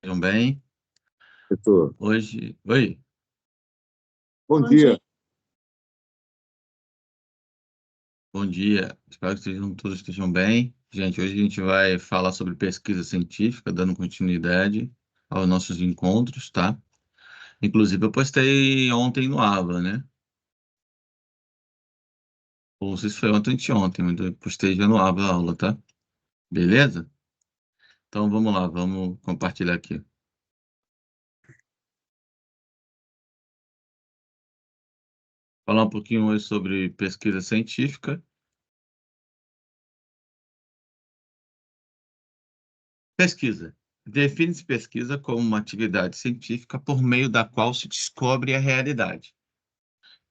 Estejam bem. Professor, Hoje. Oi, bom Bom dia. dia. bom dia. Espero que todos estejam bem. Gente, hoje a gente vai falar sobre pesquisa científica, dando continuidade aos nossos encontros, tá? Inclusive, eu postei ontem no Ava, né? Ou não sei se foi ontem ou anteontem, mas eu postei já no Ava a aula, tá? Beleza? Então vamos lá, vamos compartilhar aqui. Falar um pouquinho hoje sobre pesquisa científica. Pesquisa. Define-se pesquisa como uma atividade científica por meio da qual se descobre a realidade.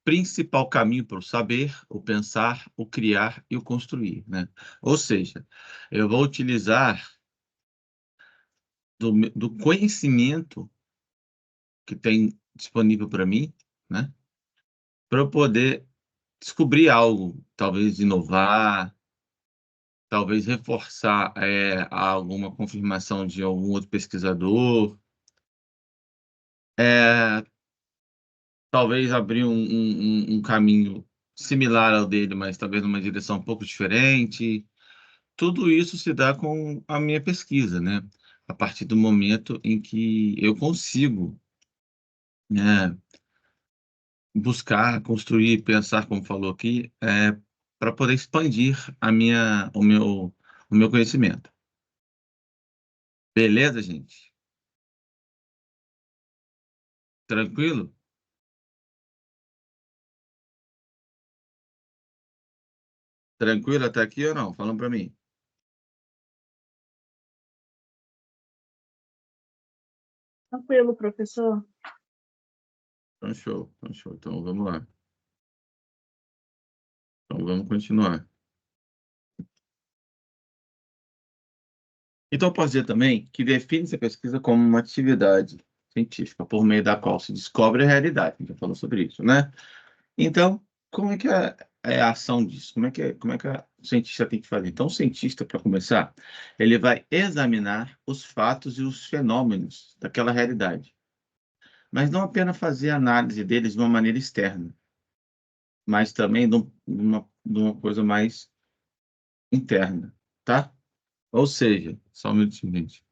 Principal caminho para o saber, o pensar, o criar e o construir, né? Ou seja, eu vou utilizar do conhecimento que tem disponível para mim, né? Para eu poder descobrir algo, talvez inovar, talvez reforçar alguma confirmação de algum outro pesquisador, é, talvez abrir um caminho similar ao dele, mas talvez numa direção um pouco diferente. Tudo isso se dá com a minha pesquisa, né? A partir do momento em que eu consigo, né, buscar, construir, pensar, como falou aqui, para poder expandir o meu conhecimento. Beleza, gente? Tranquilo? Tranquilo até aqui ou não? Falam para mim. Tranquilo, professor. Então, show, então, show. Então, vamos lá. Então, vamos continuar. Então, eu posso dizer também que define-se a pesquisa como uma atividade científica por meio da qual se descobre a realidade. A gente já falou sobre isso, né? Então, como é que é a ação disso? Como é que o cientista tem que fazer? Então, o cientista, para começar, ele vai examinar os fatos e os fenômenos daquela realidade, mas não apenas fazer análise deles de uma maneira externa, mas também de uma coisa mais interna, tá? Ou seja, só um minutinho, gente.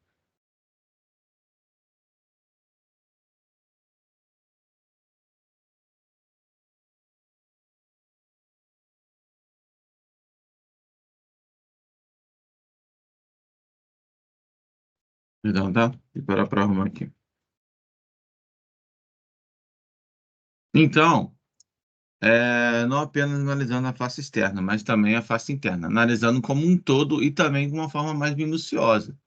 Perdão, tá? Vou parar para arrumar aqui. Então, não apenas analisando a face externa, mas também a face interna, analisando como um todo e também de uma forma mais minuciosa,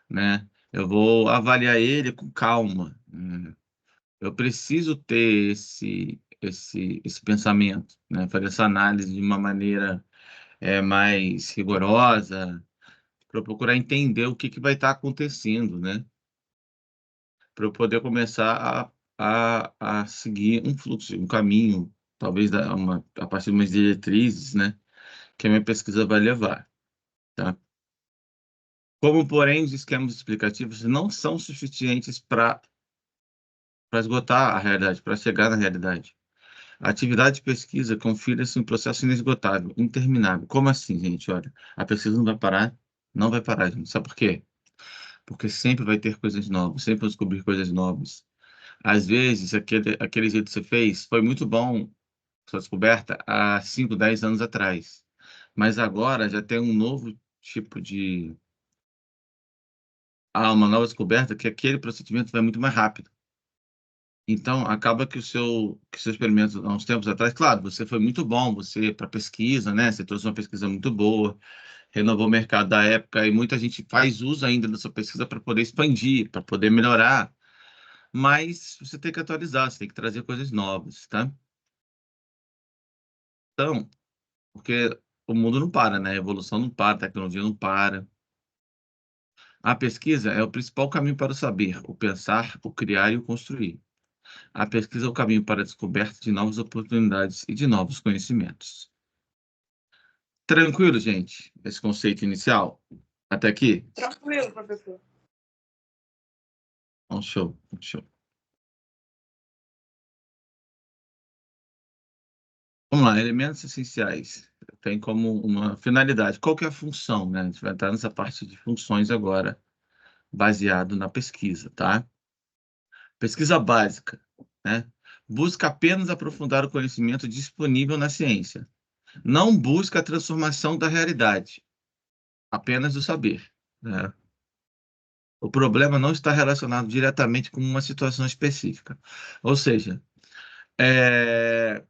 né? Eu vou avaliar ele com calma, né? Eu preciso ter esse pensamento, né? Fazer essa análise de uma maneira mais rigorosa, para eu procurar entender o que que vai estar acontecendo, né? Para eu poder começar a seguir um fluxo, um caminho, talvez a partir de umas diretrizes, né, que a minha pesquisa vai levar, tá? Como, porém, os esquemas explicativos não são suficientes para esgotar a realidade, para chegar na realidade. A atividade de pesquisa confira-se um processo inesgotável, interminável. Como assim, gente? Olha, a pesquisa não vai parar, não vai parar, gente. Sabe por quê? Porque sempre vai ter coisas novas, sempre vou descobrir coisas novas. Às vezes, aquele jeito que você fez foi muito bom, sua descoberta, há 5, 10 anos atrás. Mas agora já tem um novo tipo de. Há uma nova descoberta que aquele procedimento vai muito mais rápido. Então, acaba que o seu experimento, há uns tempos atrás, claro, você foi muito bom, você, para pesquisa, né? Você trouxe uma pesquisa muito boa, renovou o mercado da época, e muita gente faz uso ainda da sua pesquisa para poder expandir, para poder melhorar. Mas você tem que atualizar, você tem que trazer coisas novas, tá? Então, porque o mundo não para, né? A evolução não para, a tecnologia não para. A pesquisa é o principal caminho para o saber, o pensar, o criar e o construir. A pesquisa é o caminho para a descoberta de novas oportunidades e de novos conhecimentos. Tranquilo, gente? Esse conceito inicial? Até aqui? Tranquilo, professor. Show, show. Vamos lá, elementos essenciais. Tem como uma finalidade. Qual que é a função, né? A gente vai entrar nessa parte de funções agora, baseado na pesquisa, tá? Pesquisa básica, né? Busca apenas aprofundar o conhecimento disponível na ciência. Não busca a transformação da realidade, apenas do saber, né? O problema não está relacionado diretamente com uma situação específica. Ou seja, é,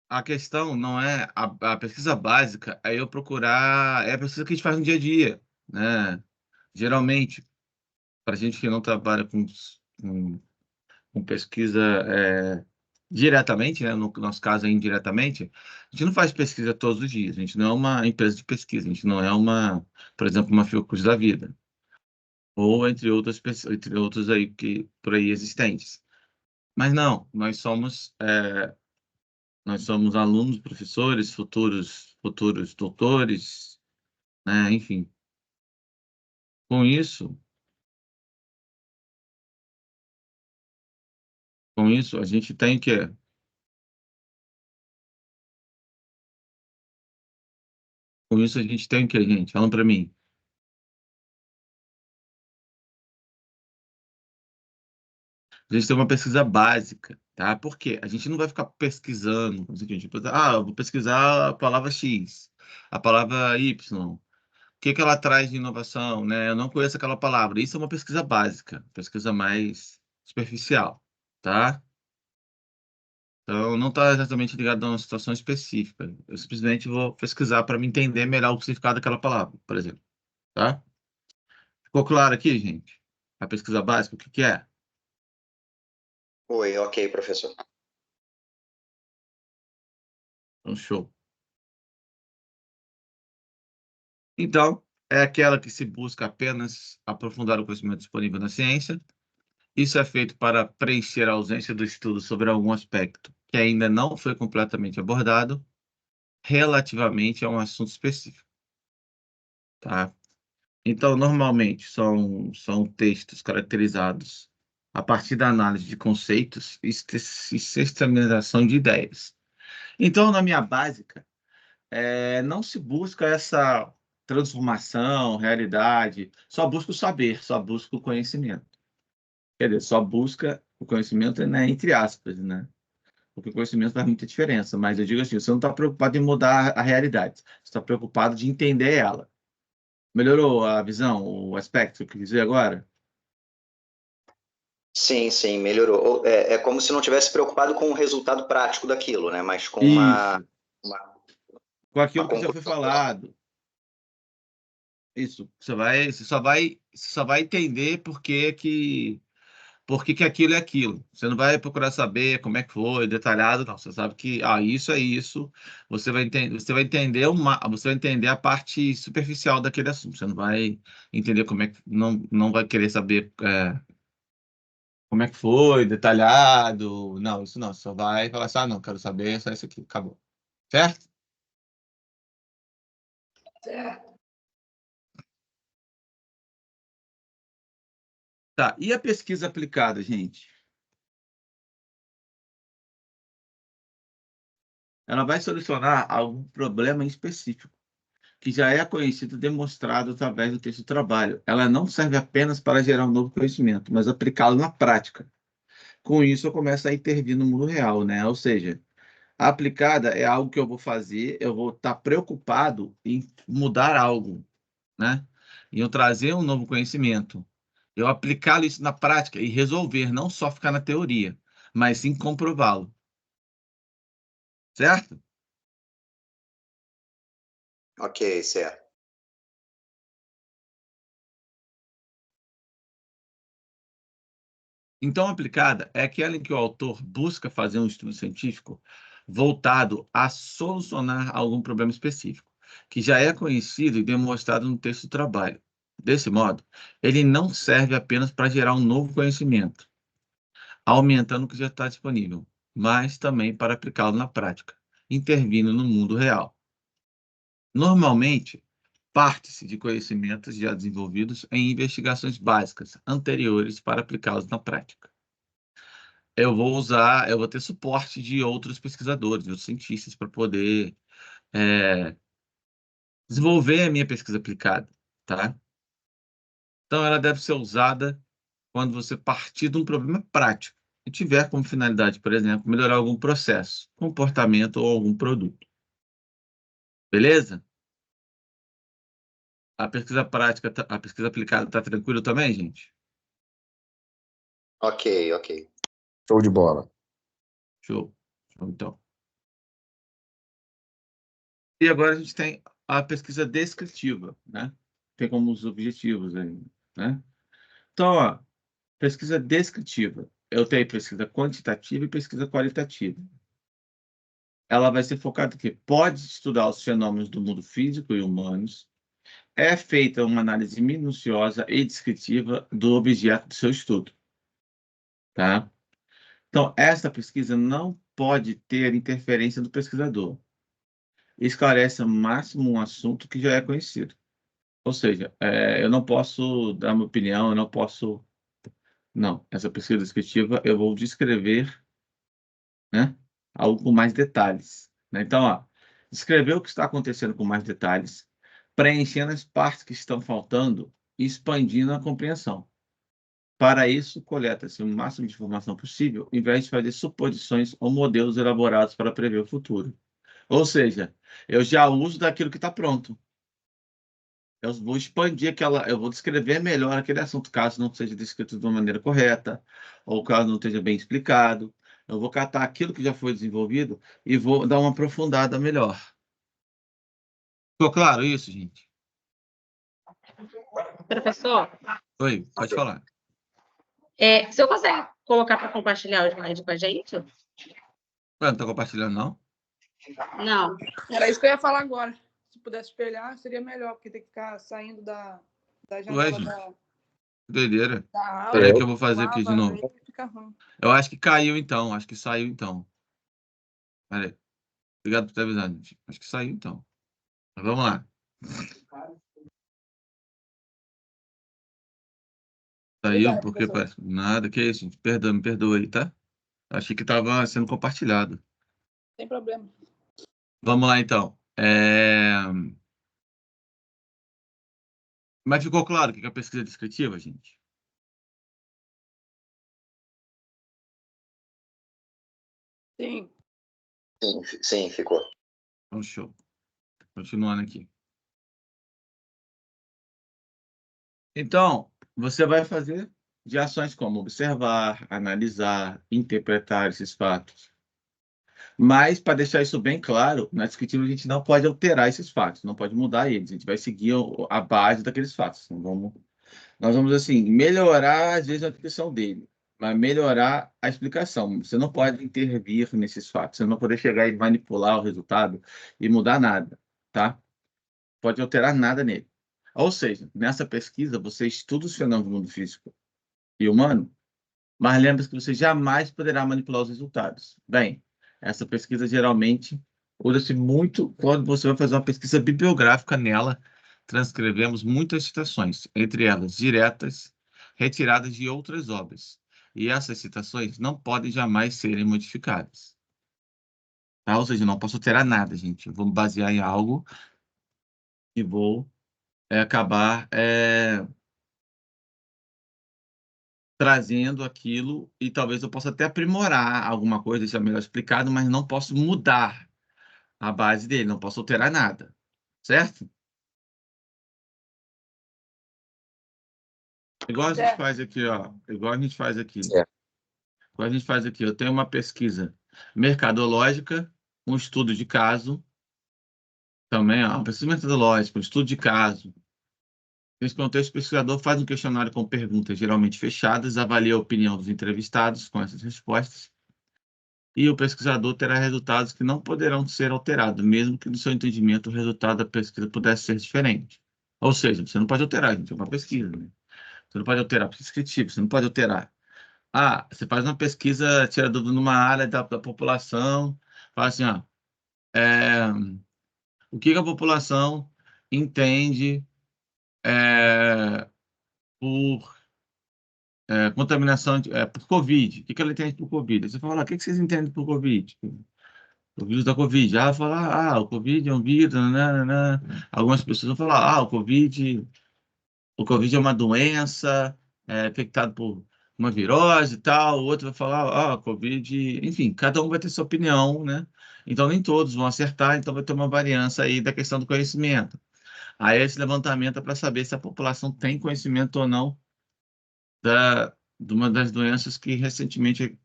a questão não é a pesquisa básica, é eu procurar, é a pesquisa que a gente faz no dia a dia, né? Geralmente, para gente que não trabalha com, com pesquisa diretamente, né? No nosso caso, indiretamente, a gente não faz pesquisa todos os dias, a gente não é uma empresa de pesquisa, a gente não é por exemplo, uma Fiocruz da vida, ou entre outros aí que por aí existentes. Mas não, nós somos alunos, professores, futuros doutores, né? Enfim, com isso, a gente tem que, com isso a gente tem que, gente, falam para mim, a gente tem uma pesquisa básica, tá? Por quê? A gente não vai ficar pesquisando, tipo, eu vou pesquisar a palavra X, a palavra Y, o que que ela traz de inovação, né? Eu não conheço aquela palavra. Isso é uma pesquisa básica, pesquisa mais superficial, tá? Então, não está exatamente ligado a uma situação específica. Eu simplesmente vou pesquisar para me entender melhor o significado daquela palavra, por exemplo, tá? Ficou claro aqui, gente? A pesquisa básica, o que que é? Oi, ok, professor. Show. Então, é aquela que se busca apenas aprofundar o conhecimento disponível na ciência. Isso é feito para preencher a ausência do estudo sobre algum aspecto que ainda não foi completamente abordado relativamente a um assunto específico, tá? Então, normalmente, são textos caracterizados a partir da análise de conceitos e sistematização de ideias. Então, na minha básica, não se busca essa transformação, realidade, só busca o saber, só busca o conhecimento. Quer dizer, só busca o conhecimento, né, entre aspas, né? Porque o conhecimento faz muita diferença, mas eu digo assim, você não está preocupado em mudar a realidade, você está preocupado de entender ela. Melhorou a visão, o aspecto que eu quis dizer agora? Sim, sim, melhorou. É como se não tivesse preocupado com o resultado prático daquilo, né? Mas com Isso, uma, com uma aquilo que já foi conclusão. falado. Isso, você só vai entender por que que aquilo é aquilo. Você não vai procurar saber como é que foi, detalhado, não. Você sabe que, isso é isso. Você vai entender a parte superficial daquele assunto. Você não vai entender não vai querer saber, como é que foi, detalhado. Não, isso não. Você só vai falar assim, não, quero saber só isso aqui, acabou. Certo? Tá, e a pesquisa aplicada, gente? Ela vai solucionar algum problema em específico, que já é conhecido e demonstrado através do texto de trabalho. Ela não serve apenas para gerar um novo conhecimento, mas aplicá-lo na prática. Com isso, eu começo a intervir no mundo real, né? Ou seja, a aplicada é algo que eu vou fazer, eu vou estar preocupado em mudar algo, né? E eu trazer um novo conhecimento. Eu aplicá-lo isso na prática e resolver, não só ficar na teoria, mas sim comprová-lo, certo? Ok, certo. Então, aplicada é aquela em que o autor busca fazer um estudo científico voltado a solucionar algum problema específico, que já é conhecido e demonstrado no texto do trabalho. Desse modo, ele não serve apenas para gerar um novo conhecimento, aumentando o que já está disponível, mas também para aplicá-lo na prática, intervindo no mundo real. Normalmente, parte-se de conhecimentos já desenvolvidos em investigações básicas anteriores para aplicá-los na prática. Eu vou ter suporte de outros pesquisadores, de outros cientistas, para poder desenvolver a minha pesquisa aplicada, tá? Então, ela deve ser usada quando você partir de um problema prático e tiver como finalidade, por exemplo, melhorar algum processo, comportamento ou algum produto. Beleza? A pesquisa prática, a pesquisa aplicada está tranquilo também, gente? Ok, ok. Show de bola. Show. Show, então. E agora a gente tem a pesquisa descritiva, né? Tem como os objetivos aí, né? Então, ó, pesquisa descritiva. Eu tenho pesquisa quantitativa e pesquisa qualitativa. Ela vai ser focada em quê? Pode estudar os fenômenos do mundo físico e humanos. É feita uma análise minuciosa e descritiva do objeto do seu estudo, tá? Então, essa pesquisa não pode ter interferência do pesquisador. Esclarece ao máximo um assunto que já é conhecido. Ou seja, eu não posso dar minha opinião, eu não posso... Não, essa pesquisa descritiva eu vou descrever, né, algo com mais detalhes, né? Então, ó, descrever o que está acontecendo com mais detalhes, preenchendo as partes que estão faltando e expandindo a compreensão. Para isso, coleta-se o máximo de informação possível, em vez de fazer suposições ou modelos elaborados para prever o futuro. Ou seja, eu já uso daquilo que está pronto. Eu vou expandir eu vou descrever melhor aquele assunto, caso não seja descrito de uma maneira correta, ou caso não esteja bem explicado. Eu vou catar aquilo que já foi desenvolvido e vou dar uma aprofundada melhor. Ficou claro isso, gente? Professor, Oi, pode falar. o senhor consegue colocar para compartilhar o slide com a gente? Ué, não está compartilhando, não? Não. Era isso que eu ia falar agora. Se pudesse espelhar, seria melhor, porque tem que ficar saindo da janela gente, da que doideira. aula. Peraí que eu vou fazer aqui de lava, novo. aí fica ruim. Eu acho que caiu então, acho que saiu então. Peraí. Obrigado por ter avisado, gente. Acho que saiu então. Mas vamos lá. Saiu Obrigada, porque professor. parece nada. Que isso, gente? Perdão, me perdoa aí, tá? Achei que estava sendo compartilhado. Sem problema. Vamos lá, então. Mas ficou claro o que é a pesquisa descritiva, gente? Sim. Sim, ficou. Então, show. Continuando aqui. Então, você vai fazer de ações como observar, analisar, interpretar esses fatos. Mas, para deixar isso bem claro, na descritiva a gente não pode alterar esses fatos, não pode mudar eles. A gente vai seguir a base daqueles fatos. Então, nós vamos, assim, melhorar, às vezes, a descrição dele, mas melhorar a explicação. Você não pode intervir nesses fatos, você não vai poder chegar e manipular o resultado e mudar nada, tá? Pode alterar nada nele. Ou seja, nessa pesquisa, você estuda os fenômenos do mundo físico e humano, mas lembre-se que você jamais poderá manipular os resultados. Bem, essa pesquisa geralmente usa-se muito quando você vai fazer uma pesquisa bibliográfica nela. Transcrevemos muitas citações, entre elas diretas, retiradas de outras obras. E essas citações não podem jamais serem modificadas. Tá? Ou seja, eu não posso alterar nada, gente. Eu vou me basear em algo e vou acabar trazendo aquilo e talvez eu possa até aprimorar alguma coisa, deixar melhor explicado, mas não posso mudar a base dele, não posso alterar nada, certo? Igual a gente Certo. faz aqui, ó. Igual a gente faz aqui. Certo. Igual a gente faz aqui. Eu tenho uma pesquisa mercadológica, um estudo de caso, também, ó, uma pesquisa metodológica, um estudo de caso. Nesse contexto, o pesquisador faz um questionário com perguntas geralmente fechadas, avalia a opinião dos entrevistados com essas respostas, e o pesquisador terá resultados que não poderão ser alterados, mesmo que, no seu entendimento, o resultado da pesquisa pudesse ser diferente. Ou seja, você não pode alterar, gente, é uma pesquisa, né? Você não pode alterar prescritivo, você não pode alterar. Ah, você faz uma pesquisa, tira dúvida numa área da população, fala assim, ó, o que a população entende por contaminação por Covid. O que ela entende por Covid? Você fala, o que vocês entendem por Covid? O vírus da Covid. Ela fala, o Covid é um vírus, nananana. Algumas pessoas vão falar, o Covid é uma doença, infectado por uma virose e tal. O outro vai falar, Covid... Enfim, cada um vai ter sua opinião, né? Então, nem todos vão acertar, então vai ter uma variância aí da questão do conhecimento. Aí, esse levantamento é para saber se a população tem conhecimento ou não de uma das doenças que recentemente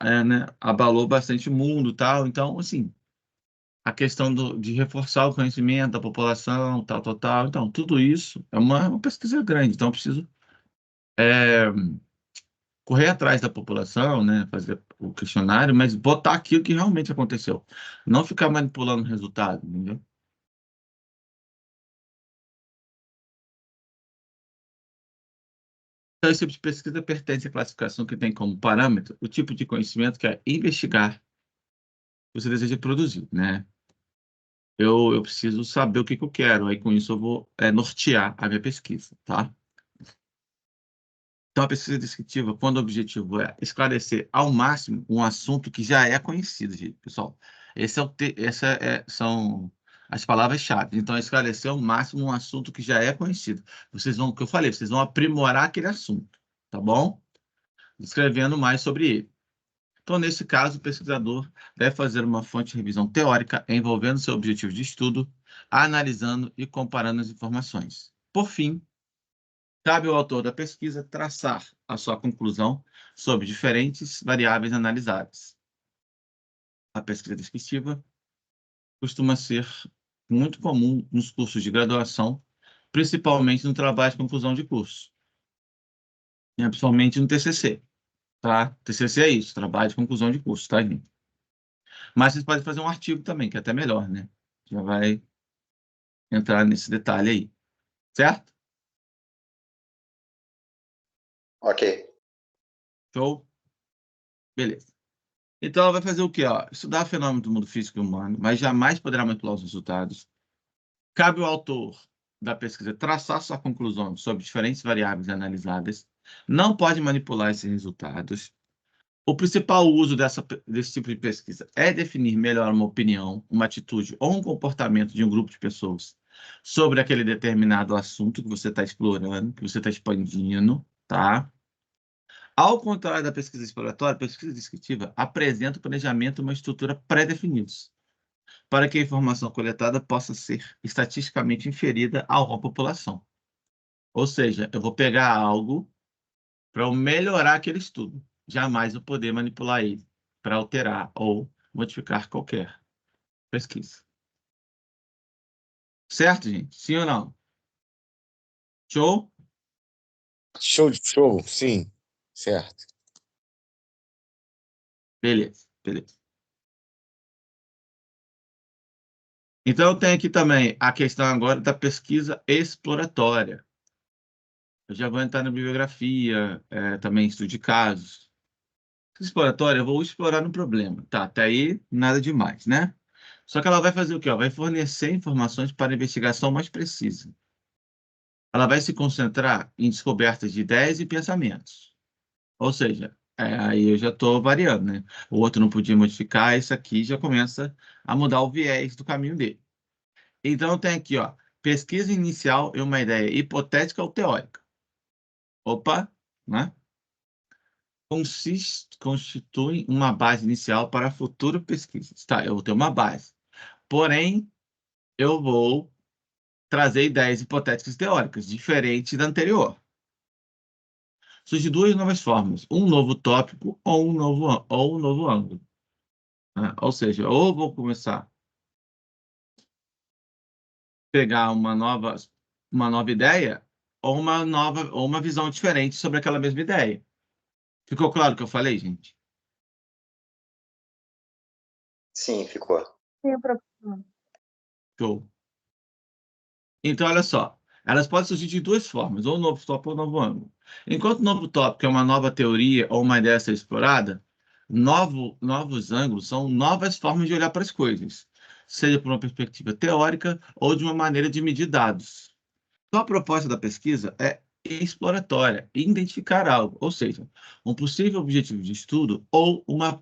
né, abalou bastante o mundo e tal. Então, assim, a questão de reforçar o conhecimento da população, tal, tal, tal. Então, tudo isso é uma pesquisa grande. Então, eu preciso correr atrás da população, né, fazer o questionário, mas botar aquilo que realmente aconteceu. Não ficar manipulando o resultado, entendeu? Então, esse tipo de pesquisa pertence à classificação que tem como parâmetro o tipo de conhecimento que é investigar que você deseja produzir, né? Eu preciso saber o que eu quero, aí com isso eu vou nortear a minha pesquisa, tá? Então, a pesquisa descritiva, quando o objetivo é esclarecer ao máximo um assunto que já é conhecido, gente, pessoal. São as palavras-chave. Então, esclarecer ao máximo um assunto que já é conhecido. O que eu falei, vocês vão aprimorar aquele assunto, tá bom? Descrevendo mais sobre ele. Então, nesse caso, o pesquisador deve fazer uma fonte de revisão teórica envolvendo seu objetivo de estudo, analisando e comparando as informações. Por fim, cabe ao autor da pesquisa traçar a sua conclusão sobre diferentes variáveis analisadas. A pesquisa descritiva costuma ser muito comum nos cursos de graduação, principalmente no trabalho de conclusão de curso, principalmente no TCC, tá? TCC é isso, trabalho de conclusão de curso, tá, gente? Mas vocês podem fazer um artigo também, que é até melhor, né? Já vai entrar nesse detalhe aí, certo? Ok. Show? Beleza. Então, ela vai fazer o quê? Estudar fenômenos do mundo físico e humano, mas jamais poderá manipular os resultados. Cabe ao autor da pesquisa traçar sua conclusão sobre diferentes variáveis analisadas. Não pode manipular esses resultados. O principal uso desse tipo de pesquisa é definir melhor uma opinião, uma atitude ou um comportamento de um grupo de pessoas sobre aquele determinado assunto que você está explorando, que você está expandindo, tá? Ao contrário da pesquisa exploratória, a pesquisa descritiva apresenta o planejamento e uma estrutura pré-definidos, para que a informação coletada possa ser estatisticamente inferida a uma população. Ou seja, eu vou pegar algo para melhorar aquele estudo. Jamais eu poder manipular ele para alterar ou modificar qualquer pesquisa. Certo, gente? Sim ou não? Show? Show, sim. Certo. Beleza, beleza. Então, eu tenho aqui também a questão agora da pesquisa exploratória. Eu já vou entrar na bibliografia, também estudo de casos. Exploratória, eu vou explorar no problema. Tá, até aí, nada demais, né? Só que ela vai fazer o quê? Vai fornecer informações para a investigação mais precisa. Ela vai se concentrar em descobertas de ideias e pensamentos. Ou seja, aí eu já estou variando, né? O outro não podia modificar, esse aqui já começa a mudar o viés do caminho dele. Então, tem aqui, pesquisa inicial e uma ideia hipotética ou teórica. Opa, né? Constitui uma base inicial para futura pesquisa. Tá, eu vou ter uma base. Porém, eu vou trazer ideias hipotéticas e teóricas, diferentes da anterior. Surgem duas novas formas, um novo tópico ou um novo ângulo. Né? Ou seja, ou vou começar a pegar uma nova ideia ou uma visão diferente sobre aquela mesma ideia. Ficou claro o que eu falei, gente? Sim, ficou. Sim, professor. Show. Então, olha só, elas podem surgir de duas formas, ou um novo tópico ou um novo ângulo. Enquanto o novo tópico é uma nova teoria ou uma ideia a ser explorada, novos ângulos são novas formas de olhar para as coisas. seja por uma perspectiva teórica ou de uma maneira de medir dados. Então, a proposta da pesquisa é exploratória, identificar algo, ou seja, um possível objetivo de estudo ou uma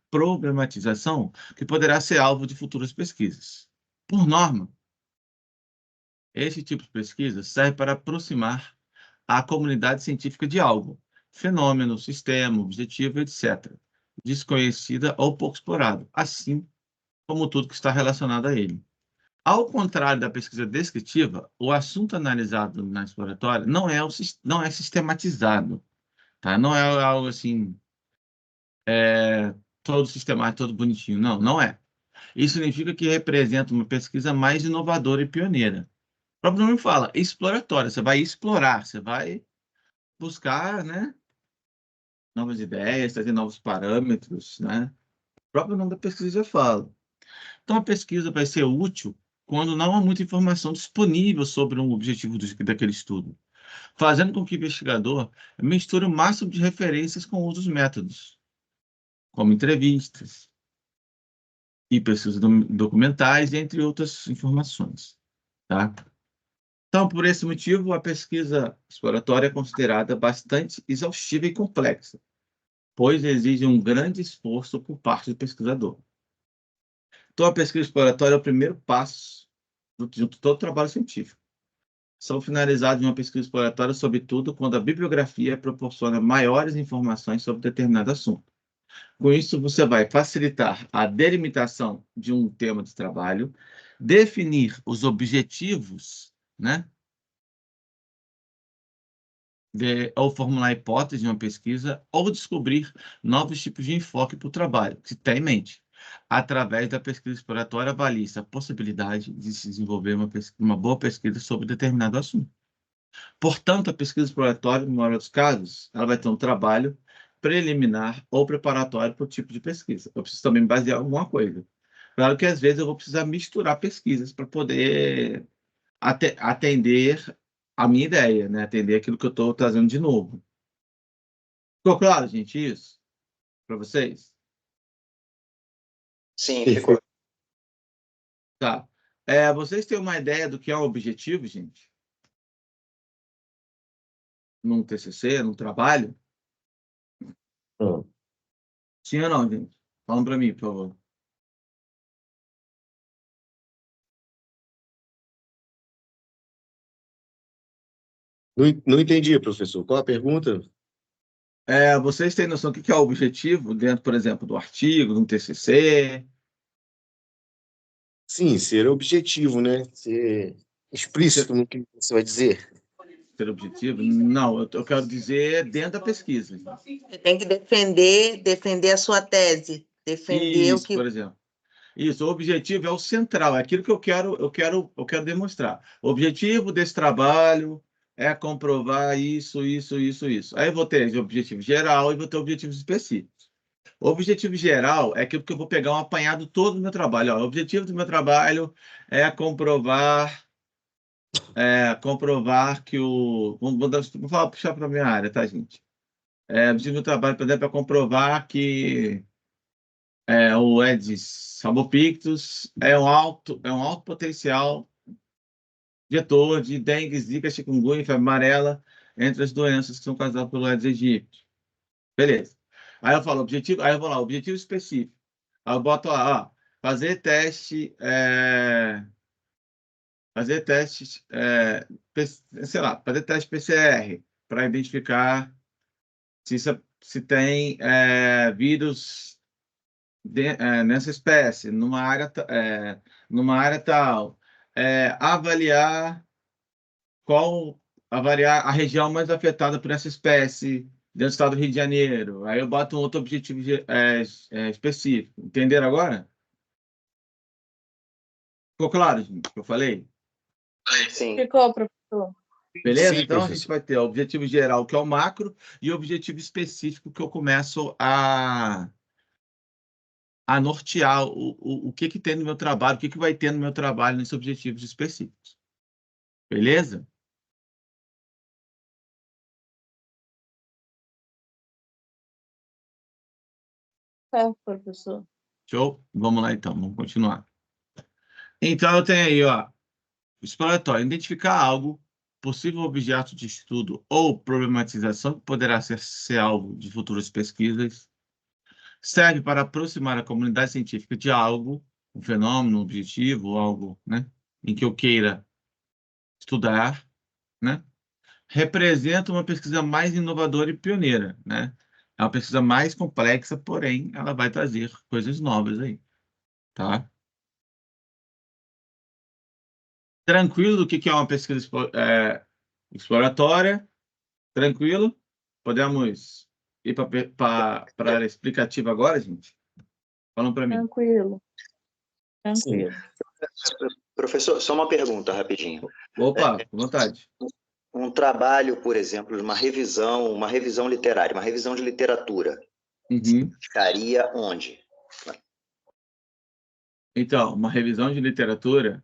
problematização que poderá ser alvo de futuras pesquisas. Por norma, esse tipo de pesquisa serve para aproximar a comunidade científica de algo, fenômeno, sistema, objetivo, etc., desconhecida ou pouco explorado, assim como tudo que está relacionado a ele. Ao contrário da pesquisa descritiva, o assunto analisado na exploratória não é sistematizado, tá? Não é algo assim, todo sistemático, todo bonitinho. Não, não é. Isso significa que representa uma pesquisa mais inovadora e pioneira. O próprio nome fala, exploratória. Você vai explorar, você vai buscar, né, novas ideias, trazer novos parâmetros, né? O próprio nome da pesquisa já fala. Então, a pesquisa vai ser útil quando não há muita informação disponível sobre um objetivo daquele estudo, fazendo com que o investigador misture o máximo de referências com outros métodos, como entrevistas e pesquisas documentais, entre outras informações. Tá? Então, por esse motivo, a pesquisa exploratória é considerada bastante exaustiva e complexa, pois exige um grande esforço por parte do pesquisador. Então, a pesquisa exploratória é o primeiro passo de todo o trabalho científico. São finalizados em uma pesquisa exploratória, sobretudo, quando a bibliografia proporciona maiores informações sobre determinado assunto. Com isso, você vai facilitar a delimitação de um tema de trabalho, definir os objetivos, né? Ou formular hipóteses de uma pesquisa, ou descobrir novos tipos de enfoque para o trabalho, que se tem em mente. Através da pesquisa exploratória, avalia-se a possibilidade de se desenvolver uma boa pesquisa sobre determinado assunto. Portanto, a pesquisa exploratória, na maioria dos casos, ela vai ter um trabalho preliminar ou preparatório para o tipo de pesquisa. Eu preciso também basear em alguma coisa. Claro que, às vezes, eu vou precisar misturar pesquisas para poder atender a minha ideia, né? Atender aquilo que eu estou trazendo de novo. Ficou claro, gente, isso? Para vocês? Sim, Perfeito. ficou. Tá. Vocês têm uma ideia do que é um objetivo, gente? Num TCC, num trabalho? Hum. Sim ou não, gente? Falam para mim, por favor. Não entendi, professor. Qual a pergunta? Vocês têm noção do que é o objetivo dentro, por exemplo, do artigo, de um TCC? Sim, ser objetivo, né? Ser explícito no que você vai dizer. Ser objetivo? Não, eu quero dizer dentro da pesquisa. Você tem que defender a sua tese, defender o Isso, que. por exemplo. Isso, o objetivo é o central, é aquilo que eu quero demonstrar. O objetivo desse trabalho é comprovar isso, isso, isso, isso. Aí eu vou ter o objetivo geral e vou ter objetivos específicos. O objetivo geral é aquilo que eu vou pegar um apanhado todo do meu trabalho. Ó, o objetivo do meu trabalho é comprovar que o. Vou puxar para a minha área, tá, gente? O objetivo do trabalho, por exemplo, é comprovar que o Aedes albopictus é um alto potencial vetor de dengue, zika, chikungunya, febre amarela, entre as doenças que são causadas pelo Aedes aegypti. Beleza. Aí eu falo objetivo, aí eu vou lá, objetivo específico. Aí eu boto lá, ó, fazer teste, sei lá, fazer teste PCR para identificar se tem vírus nessa espécie, numa área tal. Avaliar avaliar a região mais afetada por essa espécie dentro do estado do Rio de Janeiro. Aí eu boto um outro objetivo específico. Entenderam agora? Ficou claro, gente, o que eu falei? Sim. Ficou, professor. Beleza? Sim, Então, a gente professor. vai ter o objetivo geral, que é o macro, e o objetivo específico, que eu começo a nortear o que tem no meu trabalho, o que vai ter no meu trabalho nesses objetivos específicos. Beleza? Certo, professor. Show? Vamos lá, então. Vamos continuar. Então, eu tenho aí, ó, exploratório, identificar algo, possível objeto de estudo ou problematização que poderá ser alvo de futuras pesquisas. Serve para aproximar a comunidade científica de algo, um fenômeno, um objetivo, algo, né, em que eu queira estudar, né? Representa uma pesquisa mais inovadora e pioneira, né? É uma pesquisa mais complexa, porém, ela vai trazer coisas novas aí, tá? Tranquilo do que é uma pesquisa exploratória? Tranquilo? Podemos ir para a área explicativa agora, gente? Falam para mim. Tranquilo. Sim. Tranquilo. Professor, só uma pergunta rapidinho. Opa, com vontade. Um trabalho, por exemplo, uma revisão literária, uma revisão de literatura, Uhum. ficaria onde? Então, uma revisão de literatura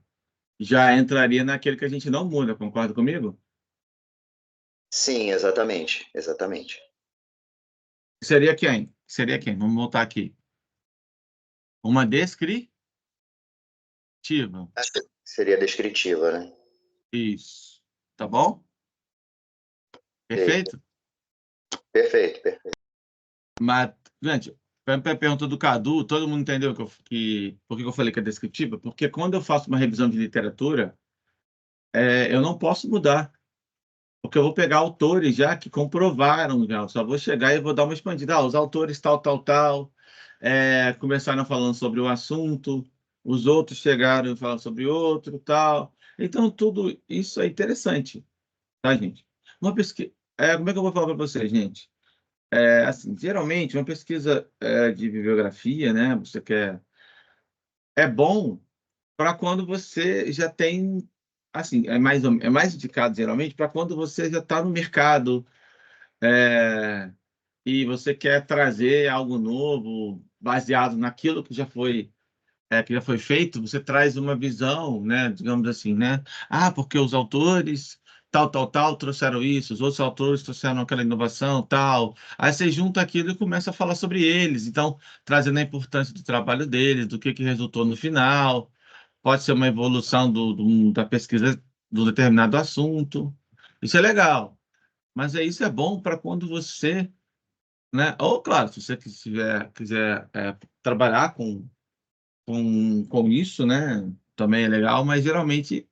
já entraria naquele que a gente não muda, concorda comigo? Sim, exatamente, exatamente. Seria quem? Seria quem? Vamos voltar aqui. Uma descritiva. Seria descritiva, né? Isso. Tá bom? Perfeito? Perfeito, perfeito. Mas, gente, para a pergunta do Cadu, todo mundo entendeu por que eu falei que é descritiva? Porque quando eu faço uma revisão de literatura, eu não posso mudar. Porque eu vou pegar autores já que comprovaram, já. Eu só vou chegar e vou dar uma expandida. Os autores tal, tal, tal, começaram falando sobre o assunto, os outros chegaram falando sobre outro, tal. Então, tudo isso é interessante, tá, gente? Uma pesquisa... como é que eu vou falar para vocês, gente? Assim, geralmente, uma pesquisa de bibliografia, né? Você quer... É bom para quando você já tem... Assim, é mais indicado, geralmente, para quando você já está no mercado, e você quer trazer algo novo, baseado naquilo que já foi feito, você traz uma visão, né, digamos assim, né? Ah, porque os autores tal, tal, tal trouxeram isso, os outros autores trouxeram aquela inovação, tal. Aí você junta aquilo e começa a falar sobre eles, então trazendo a importância do trabalho deles, do que resultou no final. Pode ser uma evolução da pesquisa do determinado assunto. Isso é legal. Mas isso é bom para quando você, né? Ou, claro, se você quiser trabalhar com isso, né? Também é legal, mas geralmente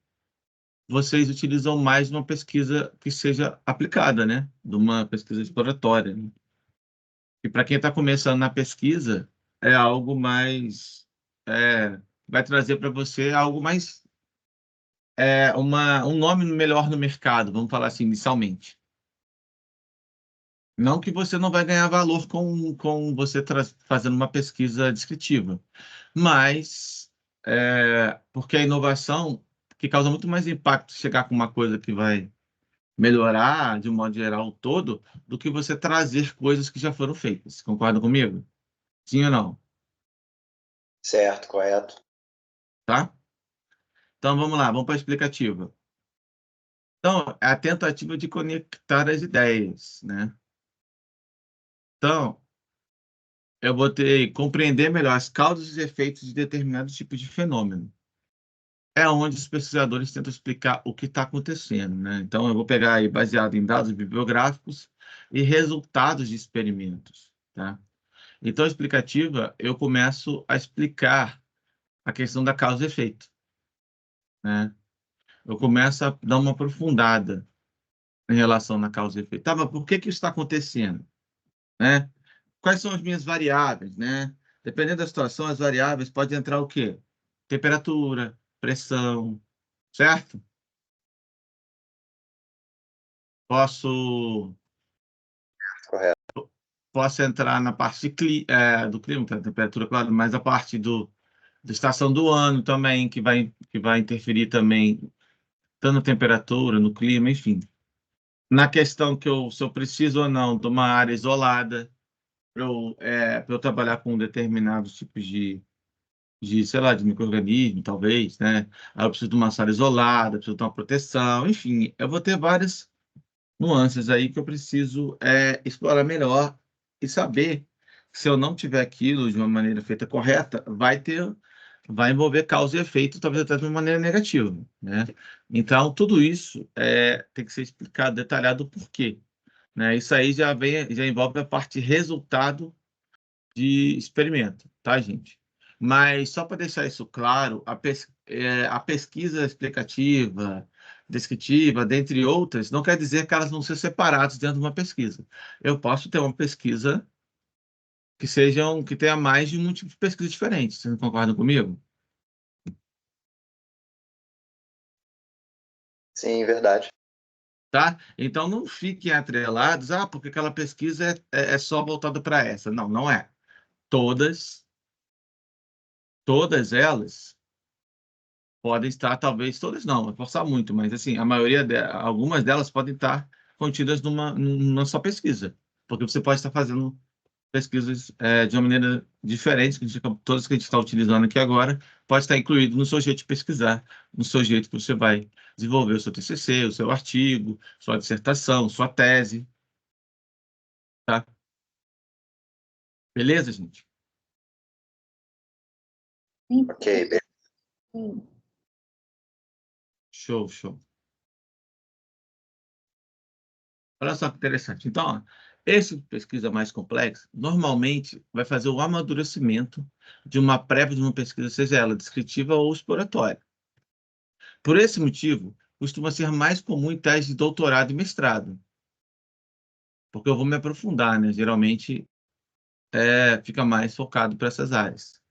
vocês utilizam mais uma pesquisa que seja aplicada, né? De uma pesquisa exploratória, né? E para quem está começando na pesquisa, é algo mais... vai trazer para você algo mais... um nome melhor no mercado, vamos falar assim, inicialmente. Não que você não vai ganhar valor com você fazendo uma pesquisa descritiva, mas porque a inovação que causa muito mais impacto chegar com uma coisa que vai melhorar, de um modo geral, o todo, do que você trazer coisas que já foram feitas. Concorda comigo? Sim ou não? Certo, correto. Tá? Então vamos lá, vamos para a explicativa. Então, é a tentativa de conectar as ideias, né? Então, eu vou ter que compreender melhor as causas e efeitos de determinados tipos de fenômeno. É onde os pesquisadores tentam explicar o que está acontecendo, né? Então, eu vou pegar aí, baseado em dados bibliográficos e resultados de experimentos, tá? Então, a explicativa, eu começo a explicar a questão da causa e efeito, né? Eu começo a dar uma aprofundada em relação na causa e efeito. Tá, mas por que isso está acontecendo, né? Quais são as minhas variáveis, né? Dependendo da situação, as variáveis podem entrar o quê? Temperatura, pressão, certo? Posso Correto. entrar na parte do clima, que é a temperatura, claro, mas a parte da estação do ano também, que vai interferir também, tanto na temperatura, no clima, enfim. Na questão se eu preciso ou não de uma área isolada, para eu trabalhar com determinados tipos sei lá, de micro-organismo, talvez, né? Aí eu preciso de uma sala isolada, preciso de uma proteção, enfim, eu vou ter várias nuances aí que eu preciso explorar melhor e saber que se eu não tiver aquilo de uma maneira feita correta, vai ter vai envolver causa e efeito, talvez até de uma maneira negativa, né? Então, tudo isso tem que ser explicado, detalhado o porquê, né? Isso aí já envolve a parte resultado de experimento, tá, gente? Mas só para deixar isso claro, a pesquisa explicativa, descritiva, dentre outras, não quer dizer que elas vão ser separadas dentro de uma pesquisa. Eu posso ter uma pesquisa que tenha mais de um tipo de pesquisa diferente. Vocês não concordam comigo? Sim, verdade. Tá? Então, não fiquem atrelados, porque aquela pesquisa é só voltada para essa. Não, não é. Todas elas podem estar, talvez, todas não, vou forçar muito, mas assim, algumas delas podem estar contidas numa só pesquisa, porque você pode estar fazendo pesquisas de uma maneira diferente, todas que a gente está utilizando aqui agora, pode estar incluído no seu jeito de pesquisar, no seu jeito que você vai desenvolver o seu TCC, o seu artigo, sua dissertação, sua tese, tá? Beleza, gente? Ok, Sim. Show, show. Olha só que interessante. Então, ó, esse pesquisa mais complexa, normalmente, vai fazer o amadurecimento de uma prévia de uma pesquisa, seja ela descritiva ou exploratória. Por esse motivo, costuma ser mais comum em tese de doutorado e mestrado, porque eu vou me aprofundar, né? Geralmente, fica mais focado para essas áreas.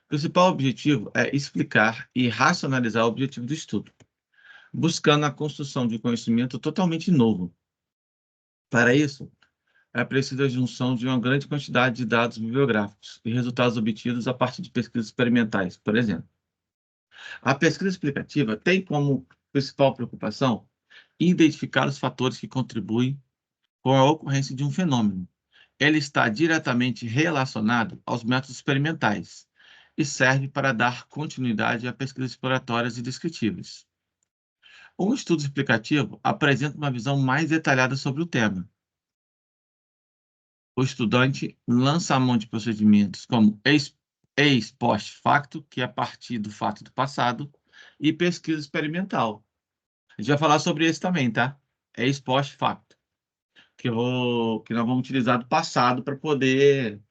O principal objetivo é explicar e racionalizar o objetivo do estudo, buscando a construção de conhecimento totalmente novo. Para isso, é preciso a junção de uma grande quantidade de dados bibliográficos e resultados obtidos a partir de pesquisas experimentais, por exemplo. A pesquisa explicativa tem como principal preocupação identificar os fatores que contribuem com a ocorrência de um fenômeno. Ele está diretamente relacionado aos métodos experimentais e serve para dar continuidade a pesquisas exploratórias e descritivas. Um estudo explicativo apresenta uma visão mais detalhada sobre o tema. O estudante lança a mão de procedimentos como ex post facto, que é a partir do fato do passado, e pesquisa experimental. A gente vai falar sobre esse também, tá? Ex post facto, que nós vamos utilizar do passado para poder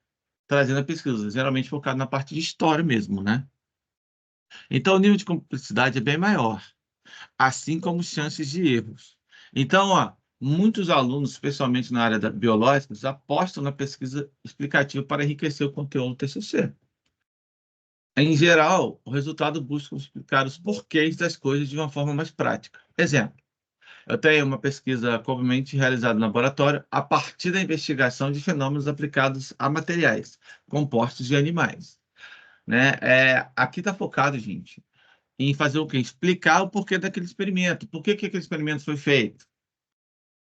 trazer na pesquisa, geralmente focado na parte de história mesmo, né? Então, o nível de complexidade é bem maior, assim como chances de erros. Então, muitos alunos, especialmente na área da biológica, apostam na pesquisa explicativa para enriquecer o conteúdo do TCC. Em geral, o resultado busca explicar os porquês das coisas de uma forma mais prática. Exemplo, eu tenho uma pesquisa comumente realizada no laboratório a partir da investigação de fenômenos aplicados a materiais, compostos de animais. Né? Aqui está focado, gente, em fazer o quê? Explicar o porquê daquele experimento. Por que aquele experimento foi feito?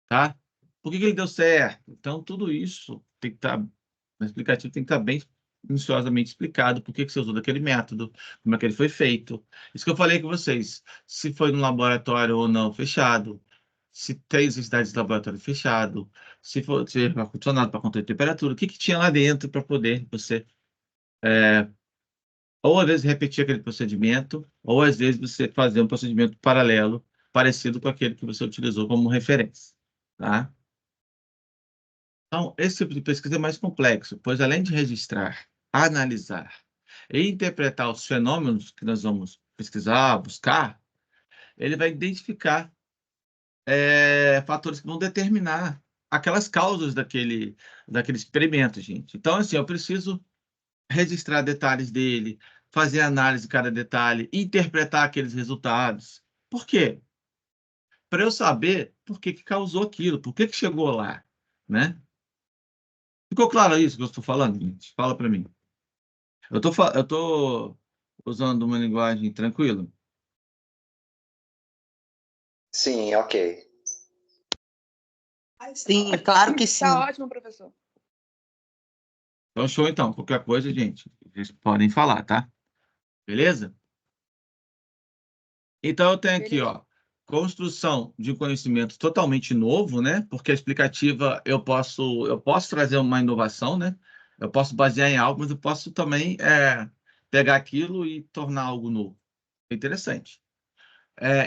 Tá? Por que ele deu certo? Então, tudo isso tem que estar, no explicativo tem que estar bem minuciosamente explicado por que você usou daquele método, como é que ele foi feito. Isso que eu falei com vocês, se foi no laboratório ou não fechado, se tem necessidade de laboratório fechado, se é ar-condicionado para controle de temperatura, o que tinha lá dentro para poder você ou às vezes repetir aquele procedimento, ou às vezes você fazer um procedimento paralelo, parecido com aquele que você utilizou como referência, tá? Então, esse tipo de pesquisa é mais complexo, pois além de registrar, analisar e interpretar os fenômenos que nós vamos pesquisar, buscar, ele vai identificar fatores que vão determinar aquelas causas daquele experimento, gente. Então, assim, eu preciso registrar detalhes dele, fazer análise de cada detalhe, interpretar aqueles resultados. Por quê? Para eu saber por que causou aquilo, por que chegou lá, né? Ficou claro isso que eu estou falando, gente? Fala para mim. Eu tô usando uma linguagem tranquila? sim, ok. Sim, claro que sim. Tá ótimo, professor. Então, show então. Qualquer coisa, gente, vocês podem falar, tá? Beleza? Então, eu tenho aqui, ó, construção de um conhecimento totalmente novo, né? Porque a explicativa eu posso trazer uma inovação, né? Eu posso basear em algo, mas eu posso também pegar aquilo e tornar algo novo. É interessante.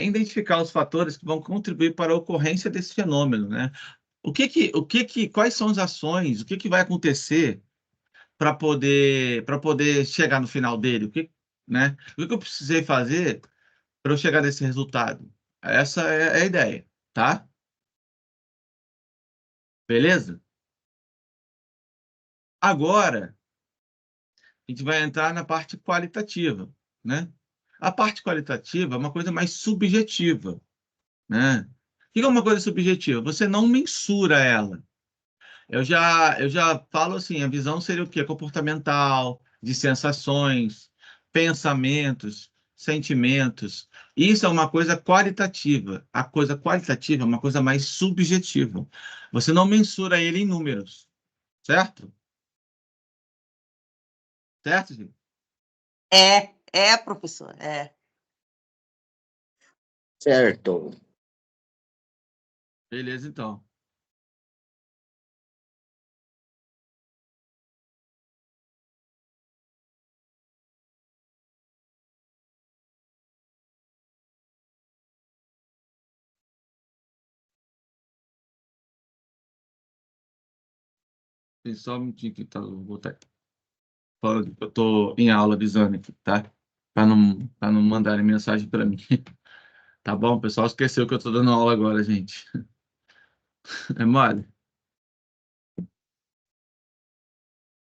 Identificar os fatores que vão contribuir para a ocorrência desse fenômeno, né? Quais são as ações, o que vai acontecer para poder chegar no final dele? Né? O que eu precisei fazer para eu chegar nesse resultado? Essa é a ideia, tá? Beleza? Agora, a gente vai entrar na parte qualitativa, né? A parte qualitativa é uma coisa mais subjetiva, né? O que é uma coisa subjetiva? Você não mensura ela. Eu já falo assim, a visão seria o quê? Comportamental, de sensações, pensamentos, sentimentos. Isso é uma coisa qualitativa. A coisa qualitativa é uma coisa mais subjetiva. Você não mensura ele em números, certo? Certo, gente? Professor, é. Certo. Beleza, então. Tem só um minutinho que vou botar. Falando que eu estou em aula avisando aqui, tá? Para não mandarem mensagem para mim. Tá bom? O pessoal esqueceu que eu estou dando aula agora, gente. É mole?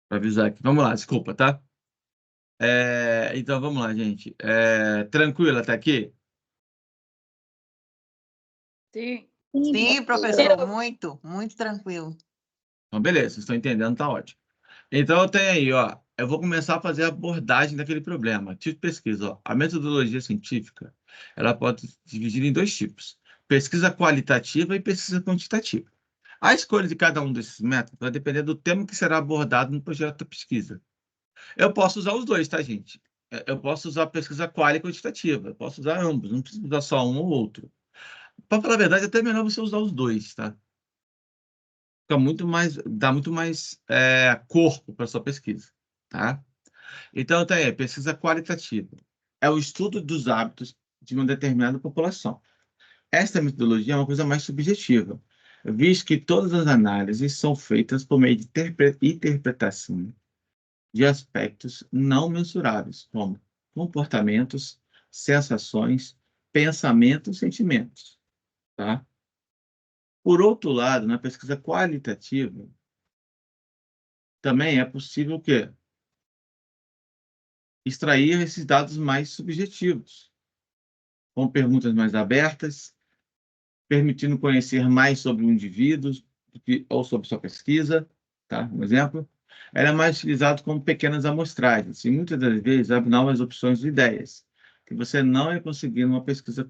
Para avisar aqui. Vamos lá, desculpa, tá? Então, vamos lá, gente. Tranquilo até aqui? Sim. Sim, professor, muito, muito tranquilo. Então, beleza, vocês estão entendendo, tá ótimo. Então, eu tenho aí, ó. Eu vou começar a fazer a abordagem daquele problema. Tipo de pesquisa, ó. A metodologia científica, ela pode se dividir em dois tipos: pesquisa qualitativa e pesquisa quantitativa. A escolha de cada um desses métodos vai depender do tema que será abordado no projeto da pesquisa. Eu posso usar os dois, tá, gente? Eu posso usar a pesquisa qual e quantitativa. Eu posso usar ambos, não preciso usar só um ou outro. Para falar a verdade, é até melhor você usar os dois, tá? Dá muito mais corpo para sua pesquisa, tá? Então, tá aí, pesquisa qualitativa. É o estudo dos hábitos de uma determinada população. Esta metodologia é uma coisa mais subjetiva, visto que todas as análises são feitas por meio de interpretação de aspectos não mensuráveis, como comportamentos, sensações, pensamentos, sentimentos, tá? Por outro lado, na pesquisa qualitativa, também é possível o quê? Extrair esses dados mais subjetivos, com perguntas mais abertas, permitindo conhecer mais sobre o indivíduo ou sobre sua pesquisa, tá? Um exemplo. Ela é mais utilizado como pequenas amostragens e muitas das vezes abre novas opções de ideias que você não vai conseguir numa pesquisa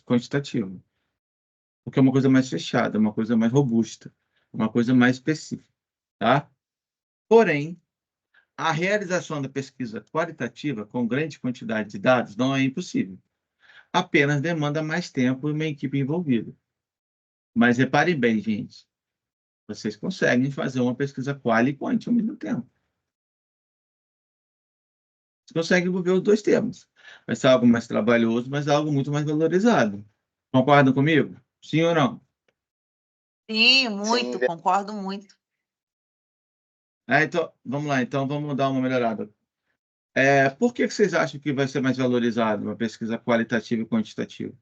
quantitativa, porque é uma coisa mais fechada, uma coisa mais robusta, uma coisa mais específica, tá? Porém, a realização da pesquisa qualitativa com grande quantidade de dados não é impossível. Apenas demanda mais tempo e uma equipe envolvida. Mas reparem bem, gente, vocês conseguem fazer uma pesquisa qual e quant ao mesmo tempo. Você consegue envolver os dois temas. Vai ser algo mais trabalhoso, mas algo muito mais valorizado. Concordam comigo? Sim ou não? Sim, muito, Sim, concordo muito. Então, vamos lá. Então, vamos dar uma melhorada. Por que vocês acham que vai ser mais valorizado uma pesquisa qualitativa e quantitativa?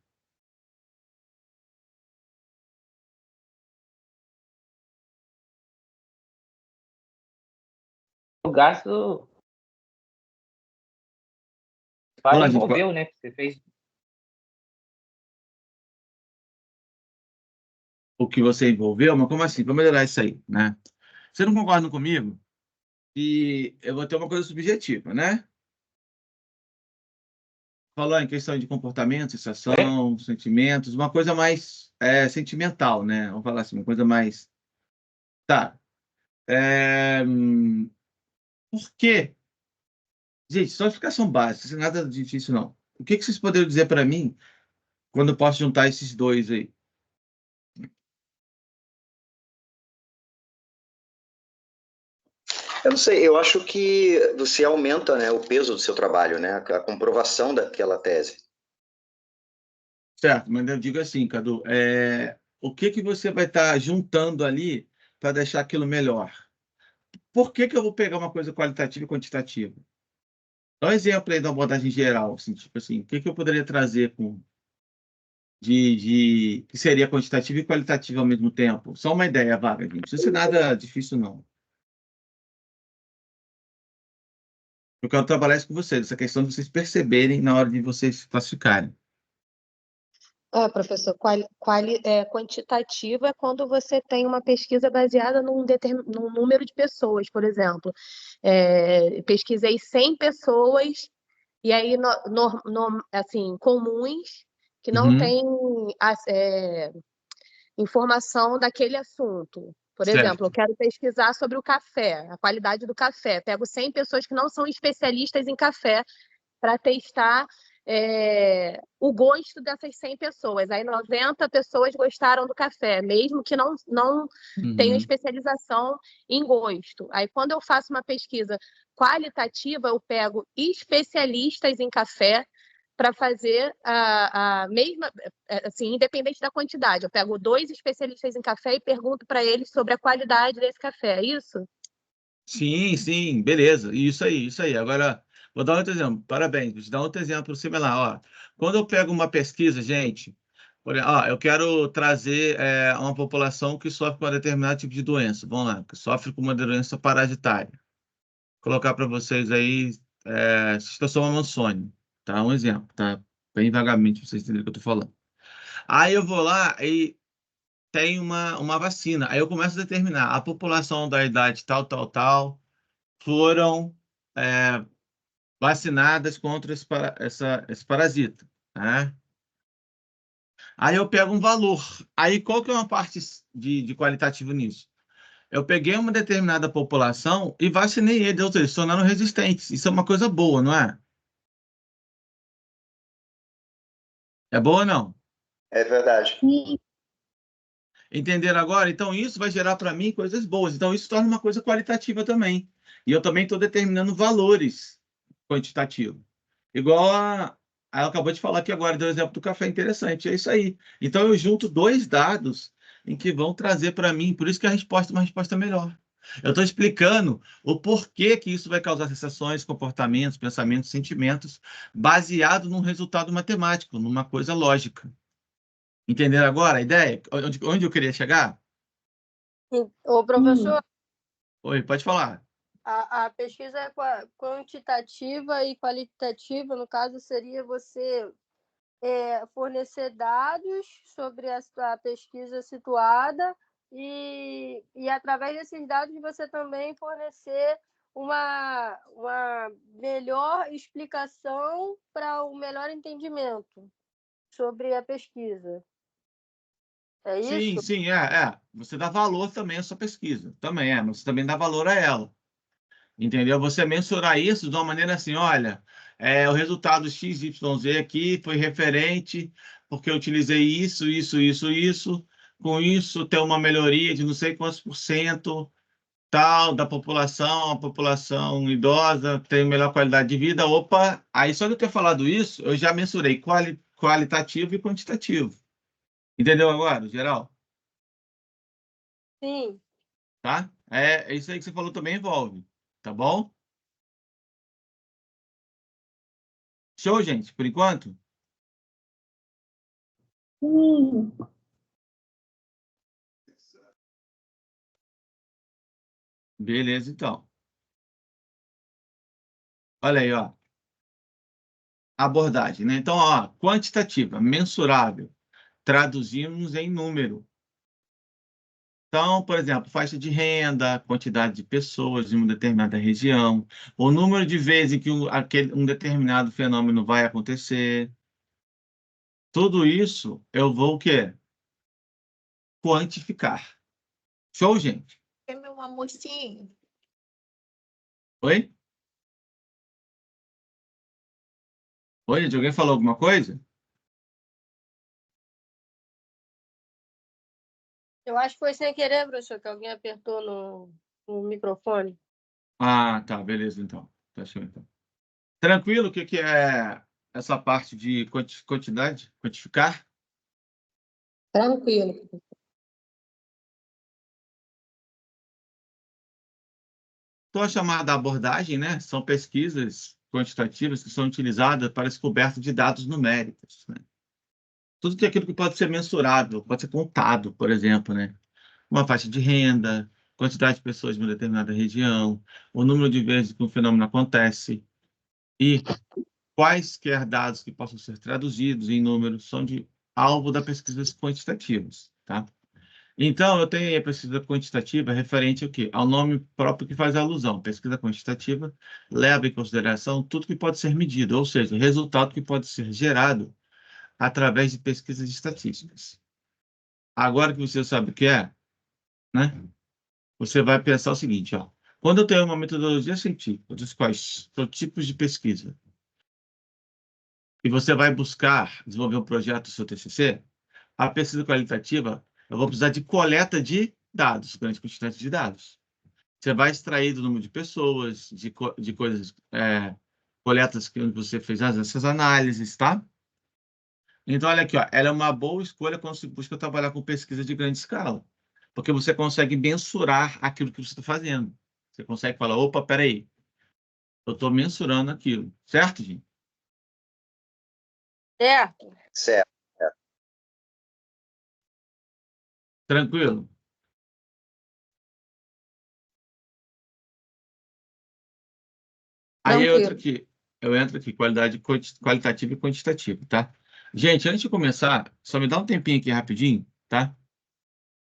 O gasto Vamos vai lá, gente. envolveu, né? Você fez. O que você envolveu, mas como assim? Vamos melhorar isso aí, né? Você não concorda comigo? E eu vou ter uma coisa subjetiva, né? Falar em questão de comportamento, sensação, sentimentos, uma coisa mais sentimental, né? Vamos falar assim, uma coisa mais. Tá. É, Por quê? Gente, só explicação básica, sem nada difícil, não. O que vocês poderiam dizer para mim quando eu posso juntar esses dois aí? Eu não sei, eu acho que você aumenta, né, o peso do seu trabalho, né, a comprovação daquela tese. Certo, mas eu digo assim, Cadu, o que que você vai estar juntando ali para deixar aquilo melhor? Por que que eu vou pegar uma coisa qualitativa e quantitativa? Dá um exemplo aí da abordagem geral, assim, tipo assim, o que que eu poderia trazer que seria quantitativo e qualitativo ao mesmo tempo? Só uma ideia vaga, gente. Não precisa ser nada difícil, não. Eu quero trabalhar isso com vocês, essa questão de vocês perceberem na hora de vocês classificarem. Professor, quantitativo é quando você tem uma pesquisa baseada num número de pessoas, por exemplo. Pesquisei 100 pessoas, e aí, assim, comuns, que não Uhum, têm informação daquele assunto. Por exemplo, eu certo. quero pesquisar sobre o café, a qualidade do café. Pego 100 pessoas que não são especialistas em café para testar o gosto dessas 100 pessoas. Aí 90 pessoas gostaram do café, mesmo que não tenham Uhum. especialização em gosto. Aí, quando eu faço uma pesquisa qualitativa, eu pego especialistas em café para fazer a mesma, assim, independente da quantidade. Eu pego 2 especialistas em café e pergunto para eles sobre a qualidade desse café. É isso? Sim, sim, beleza. Isso aí, isso aí. Agora, vou dar outro exemplo. Parabéns, vou te dar outro exemplo similar. Ó, quando eu pego uma pesquisa, gente, eu quero trazer uma população que sofre com um determinado tipo de doença. Vamos lá, que sofre com uma doença parasitária. Vou colocar para vocês aí, Schistosoma mansoni, tá? Um exemplo, tá? Bem vagamente, pra vocês entenderem o que eu estou falando. Aí eu vou lá e tem uma vacina. Aí eu começo a determinar a população da idade tal, tal, tal, foram é, vacinadas contra esse parasita, né? Aí eu pego um valor. Aí qual que é uma parte de qualitativo nisso? Eu peguei uma determinada população e vacinei eles, ou seja, eles se tornaram resistentes. Isso é uma coisa boa, não é? É boa ou não? É verdade. Entenderam agora? Então, isso vai gerar para mim coisas boas. Então, isso torna uma coisa qualitativa também. E eu também estou determinando valores quantitativos. Igual ela acabou de falar aqui agora, deu o exemplo do café interessante. É isso aí. Então, eu junto 2 dados em que vão trazer para mim, por isso que a resposta é uma resposta melhor. Eu estou explicando o porquê que isso vai causar sensações, comportamentos, pensamentos, sentimentos, baseado num resultado matemático, numa coisa lógica. Entenderam agora a ideia? Onde eu queria chegar? Ô, professor, Oi, pode falar. a pesquisa é quantitativa e qualitativa, no caso, seria você fornecer dados sobre a pesquisa situada e, através desses dados, você também fornecer uma melhor explicação para o melhor entendimento sobre a pesquisa. É Sim, isso? sim, Você dá valor também à sua pesquisa. Também mas você também dá valor a ela. Entendeu? Você mensurar isso de uma maneira assim, olha, o resultado XYZ aqui foi referente porque eu utilizei isso, isso, isso, isso. Com isso, tem uma melhoria de não sei quantos por cento tal da população, a população idosa tem melhor qualidade de vida. Opa, aí só de eu ter falado isso, eu já mensurei qualitativo e quantitativo. Entendeu agora, geral? Sim. Tá? É isso aí que você falou também envolve. Tá bom? Show, gente, por enquanto? Beleza, então. Olha aí, ó. Abordagem, né? Então, ó, quantitativa, mensurável. Traduzimos em número. Então, por exemplo, faixa de renda, quantidade de pessoas em uma determinada região, o número de vezes em que um determinado fenômeno vai acontecer. Tudo isso eu vou o quê? Quantificar. Show, gente? É meu amorzinho. Oi? Oi, gente, alguém falou alguma coisa? Eu acho que foi sem querer, professor, que alguém apertou no microfone. Ah, tá, beleza, então. Tá show, então. Tranquilo, o que que é essa parte de quantidade? Quantificar? Tranquilo. Então, a chamada abordagem, né, são pesquisas quantitativas que são utilizadas para a descoberta de dados numéricos, né? Tudo que é aquilo que pode ser mensurado, pode ser contado, por exemplo, né? Uma faixa de renda, quantidade de pessoas de uma determinada região, o número de vezes que um fenômeno acontece e quaisquer dados que possam ser traduzidos em números são de alvo da pesquisas quantitativas, tá? Então, eu tenho aí a pesquisa quantitativa referente ao quê? Ao nome próprio que faz alusão. Pesquisa quantitativa leva em consideração tudo que pode ser medido, ou seja, resultado que pode ser gerado através de pesquisas estatísticas. Agora que você sabe o que é, né? Você vai pensar o seguinte, ó. Quando eu tenho uma metodologia científica, dos quais são tipos de pesquisa, e você vai buscar desenvolver um projeto do seu TCC, a pesquisa qualitativa, eu vou precisar de coleta de dados, grande quantidade de dados. Você vai extrair do número de pessoas, de coisas, coletas que você fez essas análises, tá? Então, olha aqui, ó, ela é uma boa escolha quando se busca trabalhar com pesquisa de grande escala, porque você consegue mensurar aquilo que você está fazendo. Você consegue falar, opa, peraí, eu estou mensurando aquilo, certo, gente? Certo. Certo. Tranquilo? Aí Tranquilo. eu entro aqui, qualidade qualitativa e quantitativa, tá? Gente, antes de começar, só me dá um tempinho aqui rapidinho, tá?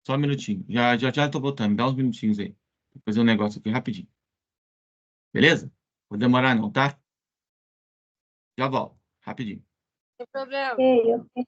Só um minutinho. Já tô voltando, me dá uns minutinhos aí. Vou fazer um negócio aqui rapidinho. Beleza? Vou demorar não, tá? Já volto, rapidinho. Sem problema. Ok,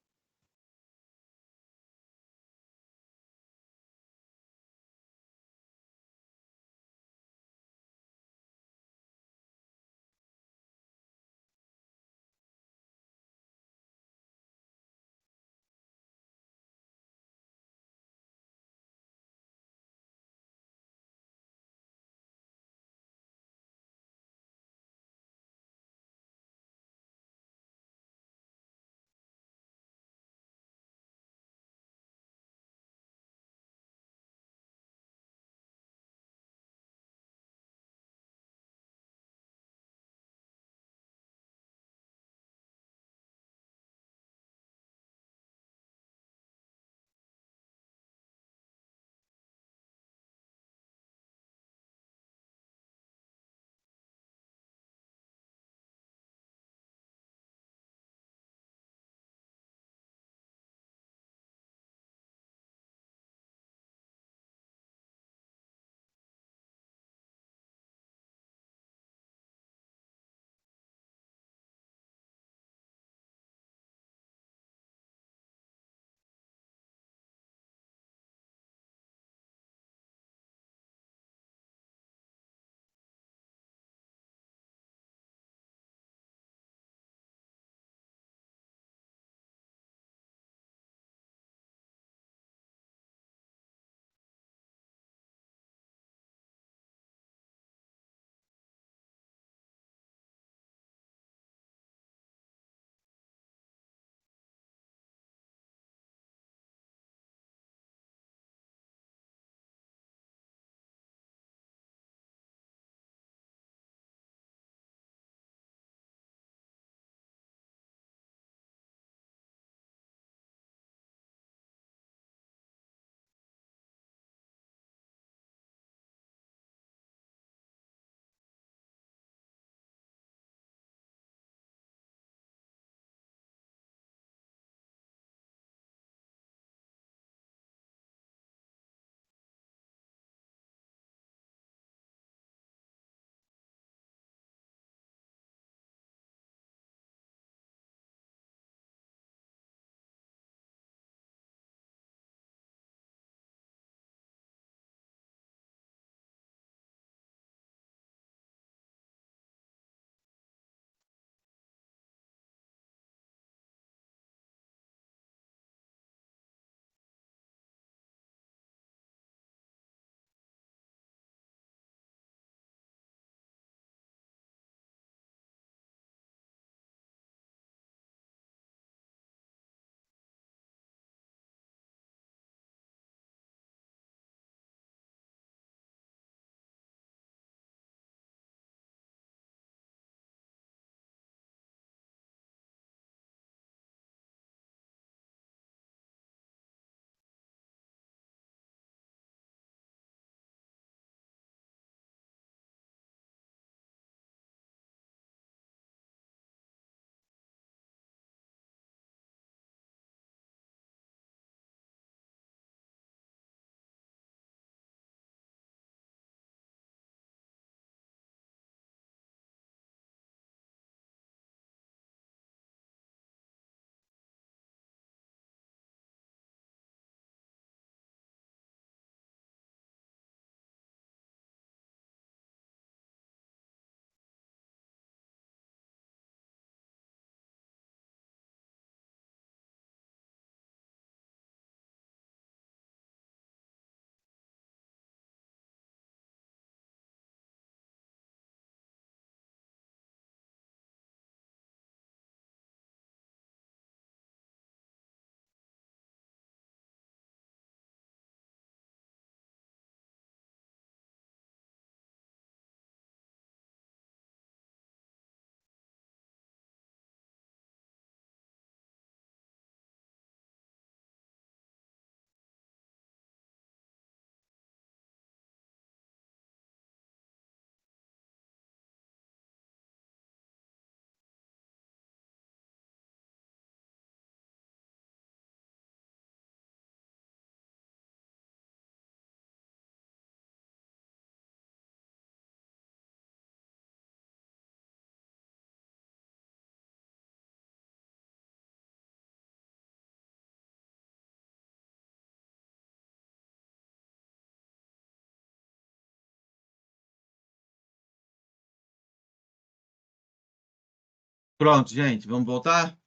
Pronto, gente, vamos voltar?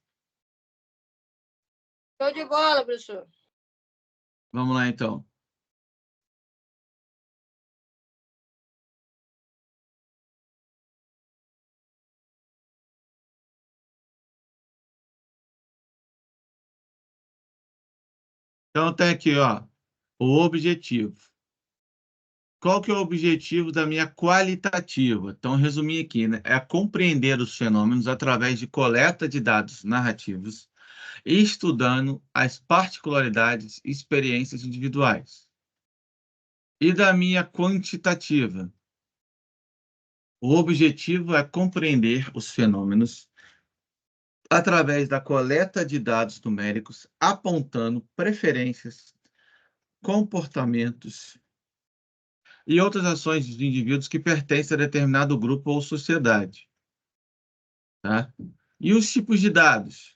Show de bola, professor. Vamos lá, então. Então, tem aqui, ó, o objetivo. Qual que é o objetivo da minha qualitativa? Então, resumir aqui, né? É compreender os fenômenos através de coleta de dados narrativos e estudando as particularidades e experiências individuais. E da minha quantitativa? O objetivo é compreender os fenômenos através da coleta de dados numéricos, apontando preferências, comportamentos e outras ações de indivíduos que pertencem a determinado grupo ou sociedade. Tá? E os tipos de dados?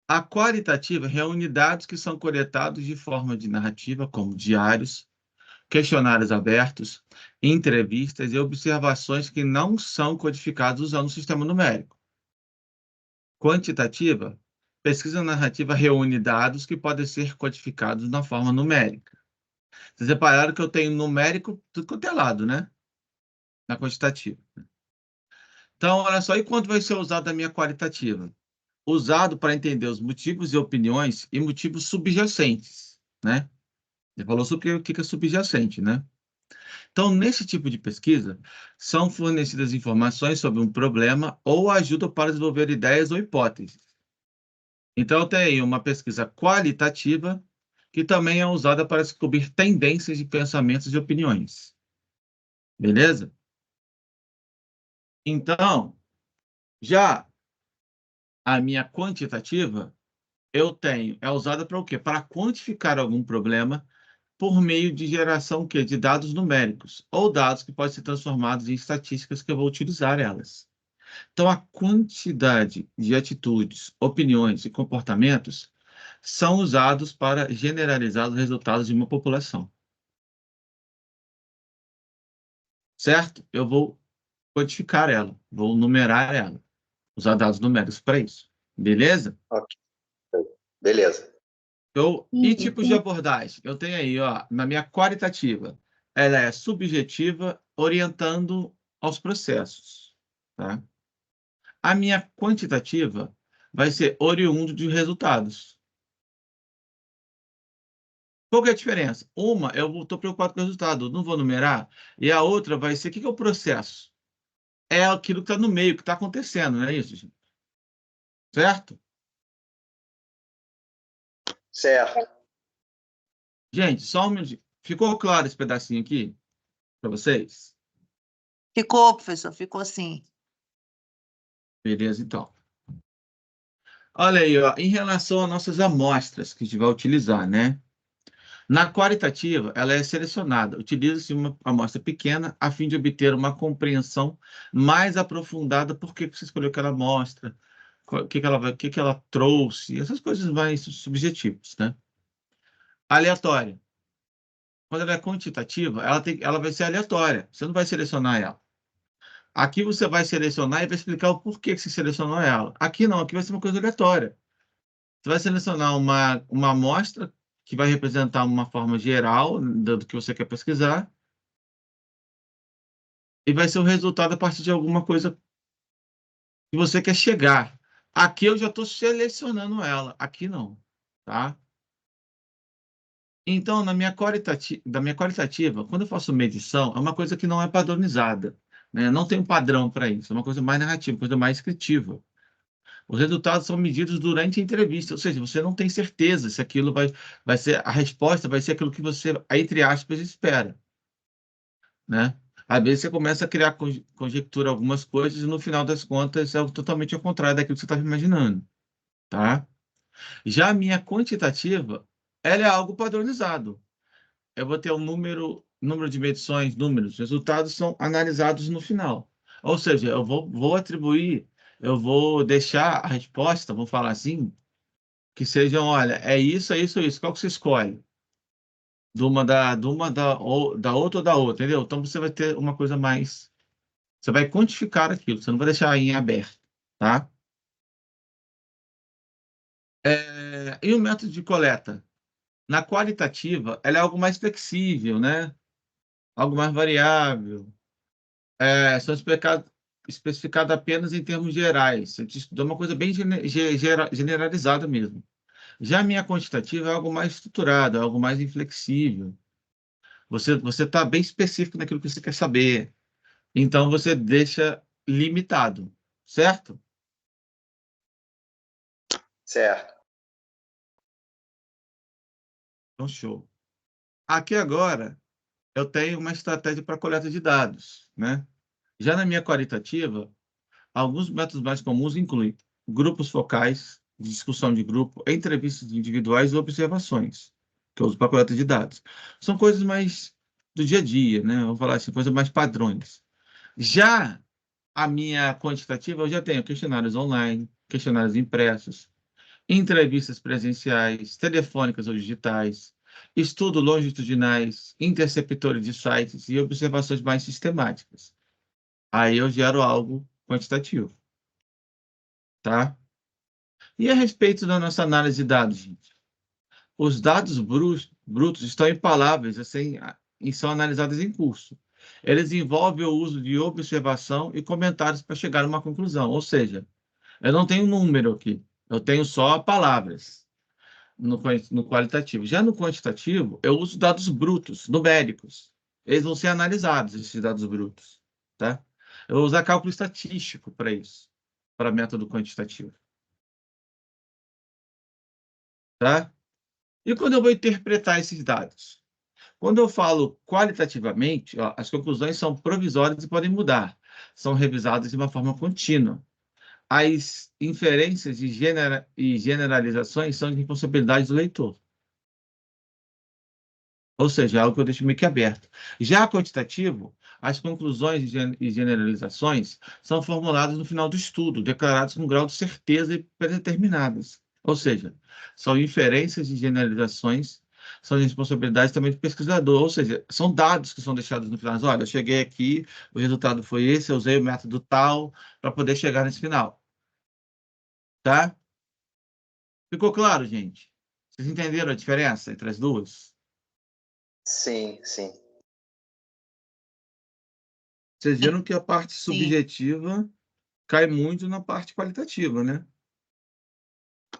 A qualitativa reúne dados que são coletados de forma de narrativa, como diários, questionários abertos, entrevistas e observações que não são codificados usando o sistema numérico. Quantitativa, pesquisa narrativa reúne dados que podem ser codificados na forma numérica. Vocês repararam que eu tenho numérico tudo quanto é lado, né? Na quantitativa. Então, olha só, e quanto vai ser usado a minha qualitativa? Usado para entender os motivos e opiniões e motivos subjacentes, né? Ele falou sobre o que é subjacente, né? Então, nesse tipo de pesquisa, são fornecidas informações sobre um problema ou ajuda para desenvolver ideias ou hipóteses. Então, eu tenho uma pesquisa qualitativa, que também é usada para descobrir tendências de pensamentos e opiniões. Beleza? Então, já a minha quantitativa, é usada para o quê? Para quantificar algum problema por meio de geração quê? De dados numéricos, ou dados que podem ser transformados em estatísticas que eu vou utilizar elas. Então, a quantidade de atitudes, opiniões e comportamentos são usados para generalizar os resultados de uma população. Certo? Eu vou quantificar ela, vou numerar ela, usar dados numéricos para isso. Beleza? Ok. Beleza. E tipos de abordagem? Eu tenho aí, ó, na minha qualitativa, ela é subjetiva, orientando aos processos. Tá? A minha quantitativa vai ser oriundo de resultados. Qual que é a diferença? Uma, eu estou preocupado com o resultado, não vou numerar, e a outra vai ser, o que é o processo? É aquilo que está no meio, que está acontecendo, não é isso, gente? Certo? Certo. Gente, só um minutinho. Ficou claro esse pedacinho aqui para vocês? Ficou, professor, ficou sim. Beleza, então. Olha aí, ó, em relação às nossas amostras que a gente vai utilizar, né? Na qualitativa, ela é selecionada. Utiliza-se uma amostra pequena a fim de obter uma compreensão mais aprofundada por que você escolheu aquela amostra, o que ela trouxe, essas coisas mais subjetivas, né? Aleatória. Quando ela é quantitativa, ela vai ser aleatória. Você não vai selecionar ela. Aqui você vai selecionar e vai explicar o porquê que você selecionou ela. Aqui não, aqui vai ser uma coisa aleatória. Você vai selecionar uma amostra que vai representar uma forma geral do que você quer pesquisar e vai ser o resultado a partir de alguma coisa que você quer chegar. Aqui eu já estou selecionando ela, aqui não, tá? Então, da minha qualitativa, quando eu faço medição, é uma coisa que não é padronizada, né? Não tem um padrão para isso, é uma coisa mais narrativa, coisa mais descritiva. Os resultados são medidos durante a entrevista, ou seja, você não tem certeza se aquilo vai ser, a resposta vai ser aquilo que você, entre aspas, espera, né? Às vezes você começa a criar conjectura algumas coisas e no final das contas é totalmente ao contrário daquilo que você estava imaginando, tá? Já a minha quantitativa, ela é algo padronizado. Eu vou ter um número de medições, números, resultados são analisados no final. Ou seja, eu vou deixar a resposta, vou falar assim, que sejam, olha, é isso, é isso, é isso. Qual que você escolhe? De uma da outra ou da outra, entendeu? Então você vai ter uma coisa mais. Você vai quantificar aquilo, você não vai deixar em aberto, tá? E o método de coleta? Na qualitativa, ela é algo mais flexível, né? Algo mais variável. São especificadas apenas em termos gerais. Eu te estudou uma coisa bem generalizada mesmo. Já a minha quantitativa é algo mais estruturado, é algo mais inflexível. Você está bem específico naquilo que você quer saber. Então, você deixa limitado, certo? Certo. Então, show. Aqui agora, eu tenho uma estratégia para coleta de dados, né? Já na minha qualitativa, alguns métodos mais comuns incluem grupos focais, discussão de grupo, entrevistas individuais e observações, que eu uso para coleta de dados. São coisas mais do dia a dia, né? Vou falar assim, coisas mais padrões. Já a minha quantitativa, eu já tenho questionários online, questionários impressos, entrevistas presenciais, telefônicas ou digitais, estudo longitudinais, interceptores de sites e observações mais sistemáticas. Aí eu gero algo quantitativo, tá? E a respeito da nossa análise de dados, gente? Os dados brutos estão impaláveis assim, e são analisados em curso. Eles envolvem o uso de observação e comentários para chegar a uma conclusão. Ou seja, eu não tenho número aqui, eu tenho só palavras no qualitativo. Já no quantitativo, eu uso dados brutos, numéricos. Eles vão ser analisados, esses dados brutos, tá? Eu vou usar cálculo estatístico para isso, para método quantitativo, tá? E quando eu vou interpretar esses dados? Quando eu falo qualitativamente, ó, as conclusões são provisórias e podem mudar. São revisadas de uma forma contínua. As inferências e generalizações são de responsabilidade do leitor. Ou seja, é algo que eu deixo meio que aberto. Já quantitativo, as conclusões e generalizações são formuladas no final do estudo, declaradas com grau de certeza e predeterminadas. Ou seja, são inferências e generalizações, são de responsabilidade também do pesquisador. Ou seja, são dados que são deixados no final. Olha, eu cheguei aqui, o resultado foi esse, eu usei o método tal para poder chegar nesse final. Tá? Ficou claro, gente? Vocês entenderam a diferença entre as duas? Sim, sim. Vocês viram que a parte Sim. subjetiva cai muito na parte qualitativa, né?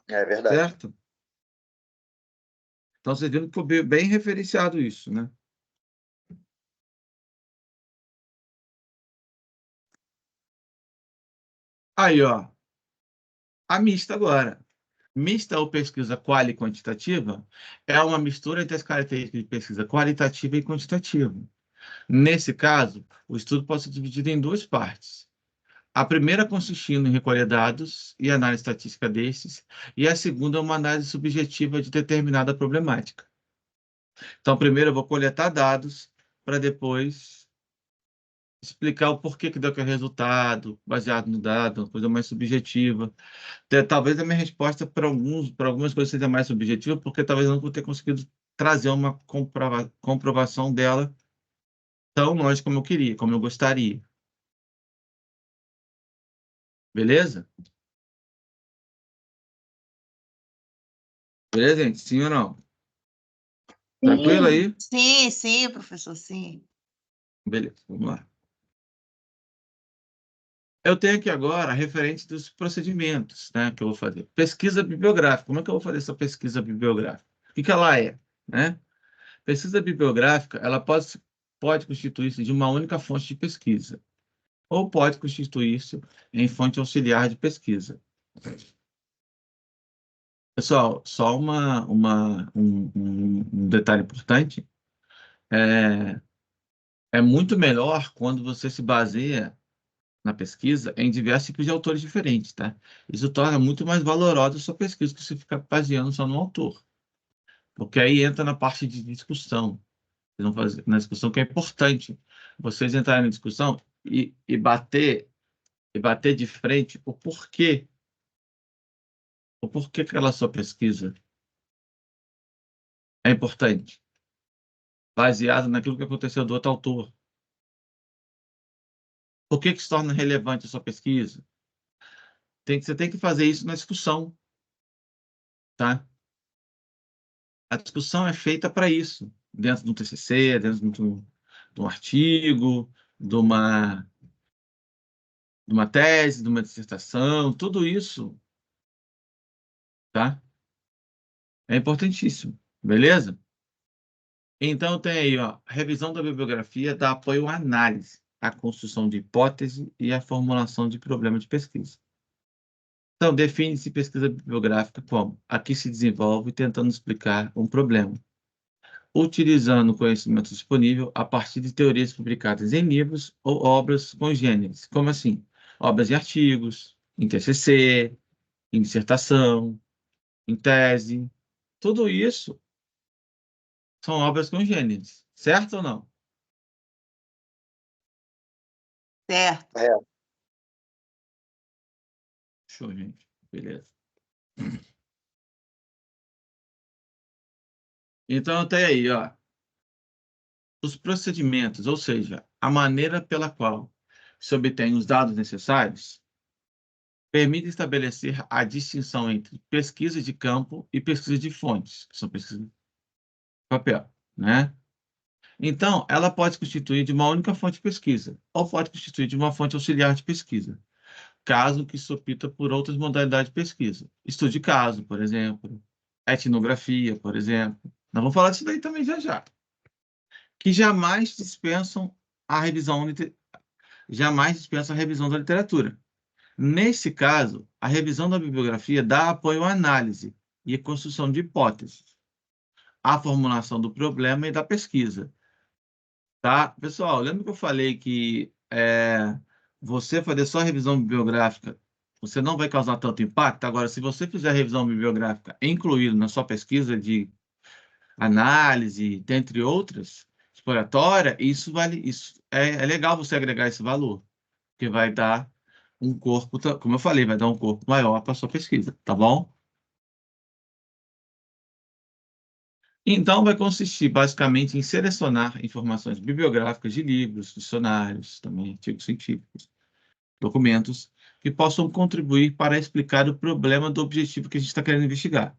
É verdade. Certo? Então, vocês viram que foi bem referenciado isso, né? Aí, ó. A mista agora. Mista ou pesquisa quali e quantitativa é uma mistura entre as características de pesquisa qualitativa e quantitativa. Nesse caso, o estudo pode ser dividido em duas partes. A primeira consistindo em recolher dados e análise estatística destes, e a segunda é uma análise subjetiva de determinada problemática. Então, primeiro eu vou coletar dados para depois explicar o porquê que deu aquele resultado, baseado no dado, uma coisa mais subjetiva. Talvez a minha resposta para algumas coisas seja mais subjetiva, porque talvez eu não vou ter conseguido trazer uma comprovação dela tão longe como eu queria, como eu gostaria. Beleza? Beleza, gente? Sim ou não? Tranquilo aí? Sim, sim, professor, sim. Beleza, vamos lá. Eu tenho aqui agora referente dos procedimentos, né, que eu vou fazer. Pesquisa bibliográfica. Como é que eu vou fazer essa pesquisa bibliográfica? O que ela é, né? Pesquisa bibliográfica, ela pode constituir-se de uma única fonte de pesquisa, ou pode constituir-se em fonte auxiliar de pesquisa. Pessoal, só um detalhe importante. É muito melhor quando você se baseia na pesquisa em diversos tipos de autores diferentes, tá? Isso torna muito mais valorosa a sua pesquisa que você ficar baseando só no autor. Porque aí entra na parte de discussão. Vocês vão fazer, na discussão que é importante. Vocês entrarem na discussão e bater de frente o porquê que aquela sua pesquisa é importante, baseado naquilo que aconteceu do outro autor. Por que se torna relevante a sua pesquisa? Você tem que fazer isso na discussão, tá? A discussão é feita para isso, dentro do TCC, dentro de um artigo, de uma tese, de uma dissertação, tudo isso, tá? É importantíssimo, beleza? Então, tem aí, ó, revisão da bibliografia dá apoio à análise, à construção de hipótese e à formulação de problema de pesquisa. Então, define-se pesquisa bibliográfica como a que se desenvolve tentando explicar um problema, utilizando o conhecimento disponível a partir de teorias publicadas em livros ou obras congêneres, como assim? Obras e artigos, em TCC, em dissertação, em tese, tudo isso são obras congêneres, certo ou não? Certo. Show, gente. Beleza. Então, tem aí, ó, os procedimentos, ou seja, a maneira pela qual se obtém os dados necessários, permite estabelecer a distinção entre pesquisa de campo e pesquisa de fontes, que são pesquisas de papel, né? Então, ela pode constituir de uma única fonte de pesquisa, ou pode constituir de uma fonte auxiliar de pesquisa, caso que se opta por outras modalidades de pesquisa. Estudo de caso, por exemplo, etnografia, por exemplo. Nós vamos falar disso daí também já já. Que jamais dispensam a revisão da literatura. Nesse caso, a revisão da bibliografia dá apoio à análise e à construção de hipóteses, à formulação do problema e da pesquisa. Tá? Pessoal, lembra que eu falei que você fazer só a revisão bibliográfica, você não vai causar tanto impacto? Agora, se você fizer a revisão bibliográfica incluído na sua pesquisa de análise, dentre outras, exploratória, isso é legal você agregar esse valor, que vai dar um corpo, como eu falei, vai dar um corpo maior para a sua pesquisa, tá bom? Então, vai consistir basicamente em selecionar informações bibliográficas de livros, dicionários, também artigos científicos, documentos, que possam contribuir para explicar o problema do objetivo que a gente está querendo investigar.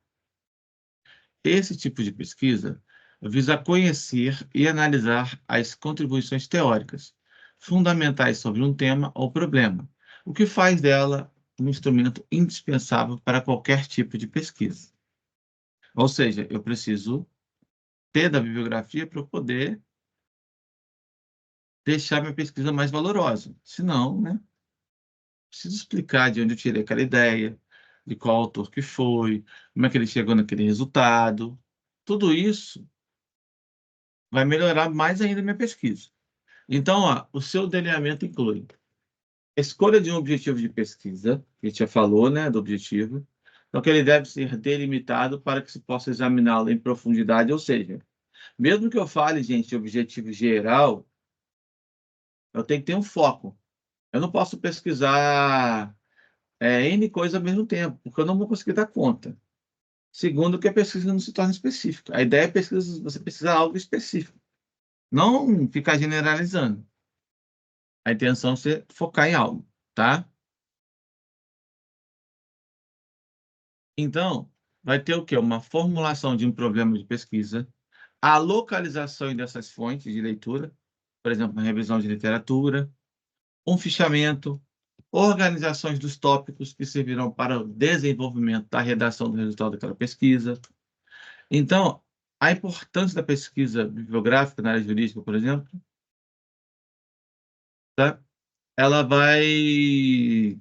Esse tipo de pesquisa visa conhecer e analisar as contribuições teóricas fundamentais sobre um tema ou problema, o que faz dela um instrumento indispensável para qualquer tipo de pesquisa. Ou seja, eu preciso ter da bibliografia para eu poder deixar minha pesquisa mais valorosa. Senão, né, preciso explicar de onde eu tirei aquela ideia, de qual autor que foi, como é que ele chegou naquele resultado. Tudo isso vai melhorar mais ainda a minha pesquisa. Então, ó, o seu delineamento inclui a escolha de um objetivo de pesquisa, que a gente já falou, né, do objetivo. Então, que ele deve ser delimitado para que se possa examiná-lo em profundidade, ou seja, mesmo que eu fale, gente, de objetivo geral, eu tenho que ter um foco. Eu não posso pesquisar N coisas ao mesmo tempo, porque eu não vou conseguir dar conta. Segundo, que a pesquisa não se torna específica. A ideia é você pesquisar algo específico, não ficar generalizando. A intenção é você focar em algo, tá? Então, vai ter o quê? Uma formulação de um problema de pesquisa, a localização dessas fontes de leitura, por exemplo, uma revisão de literatura, um fichamento, organizações dos tópicos que servirão para o desenvolvimento da redação do resultado daquela pesquisa. Então, a importância da pesquisa bibliográfica na área jurídica, por exemplo, tá? ela vai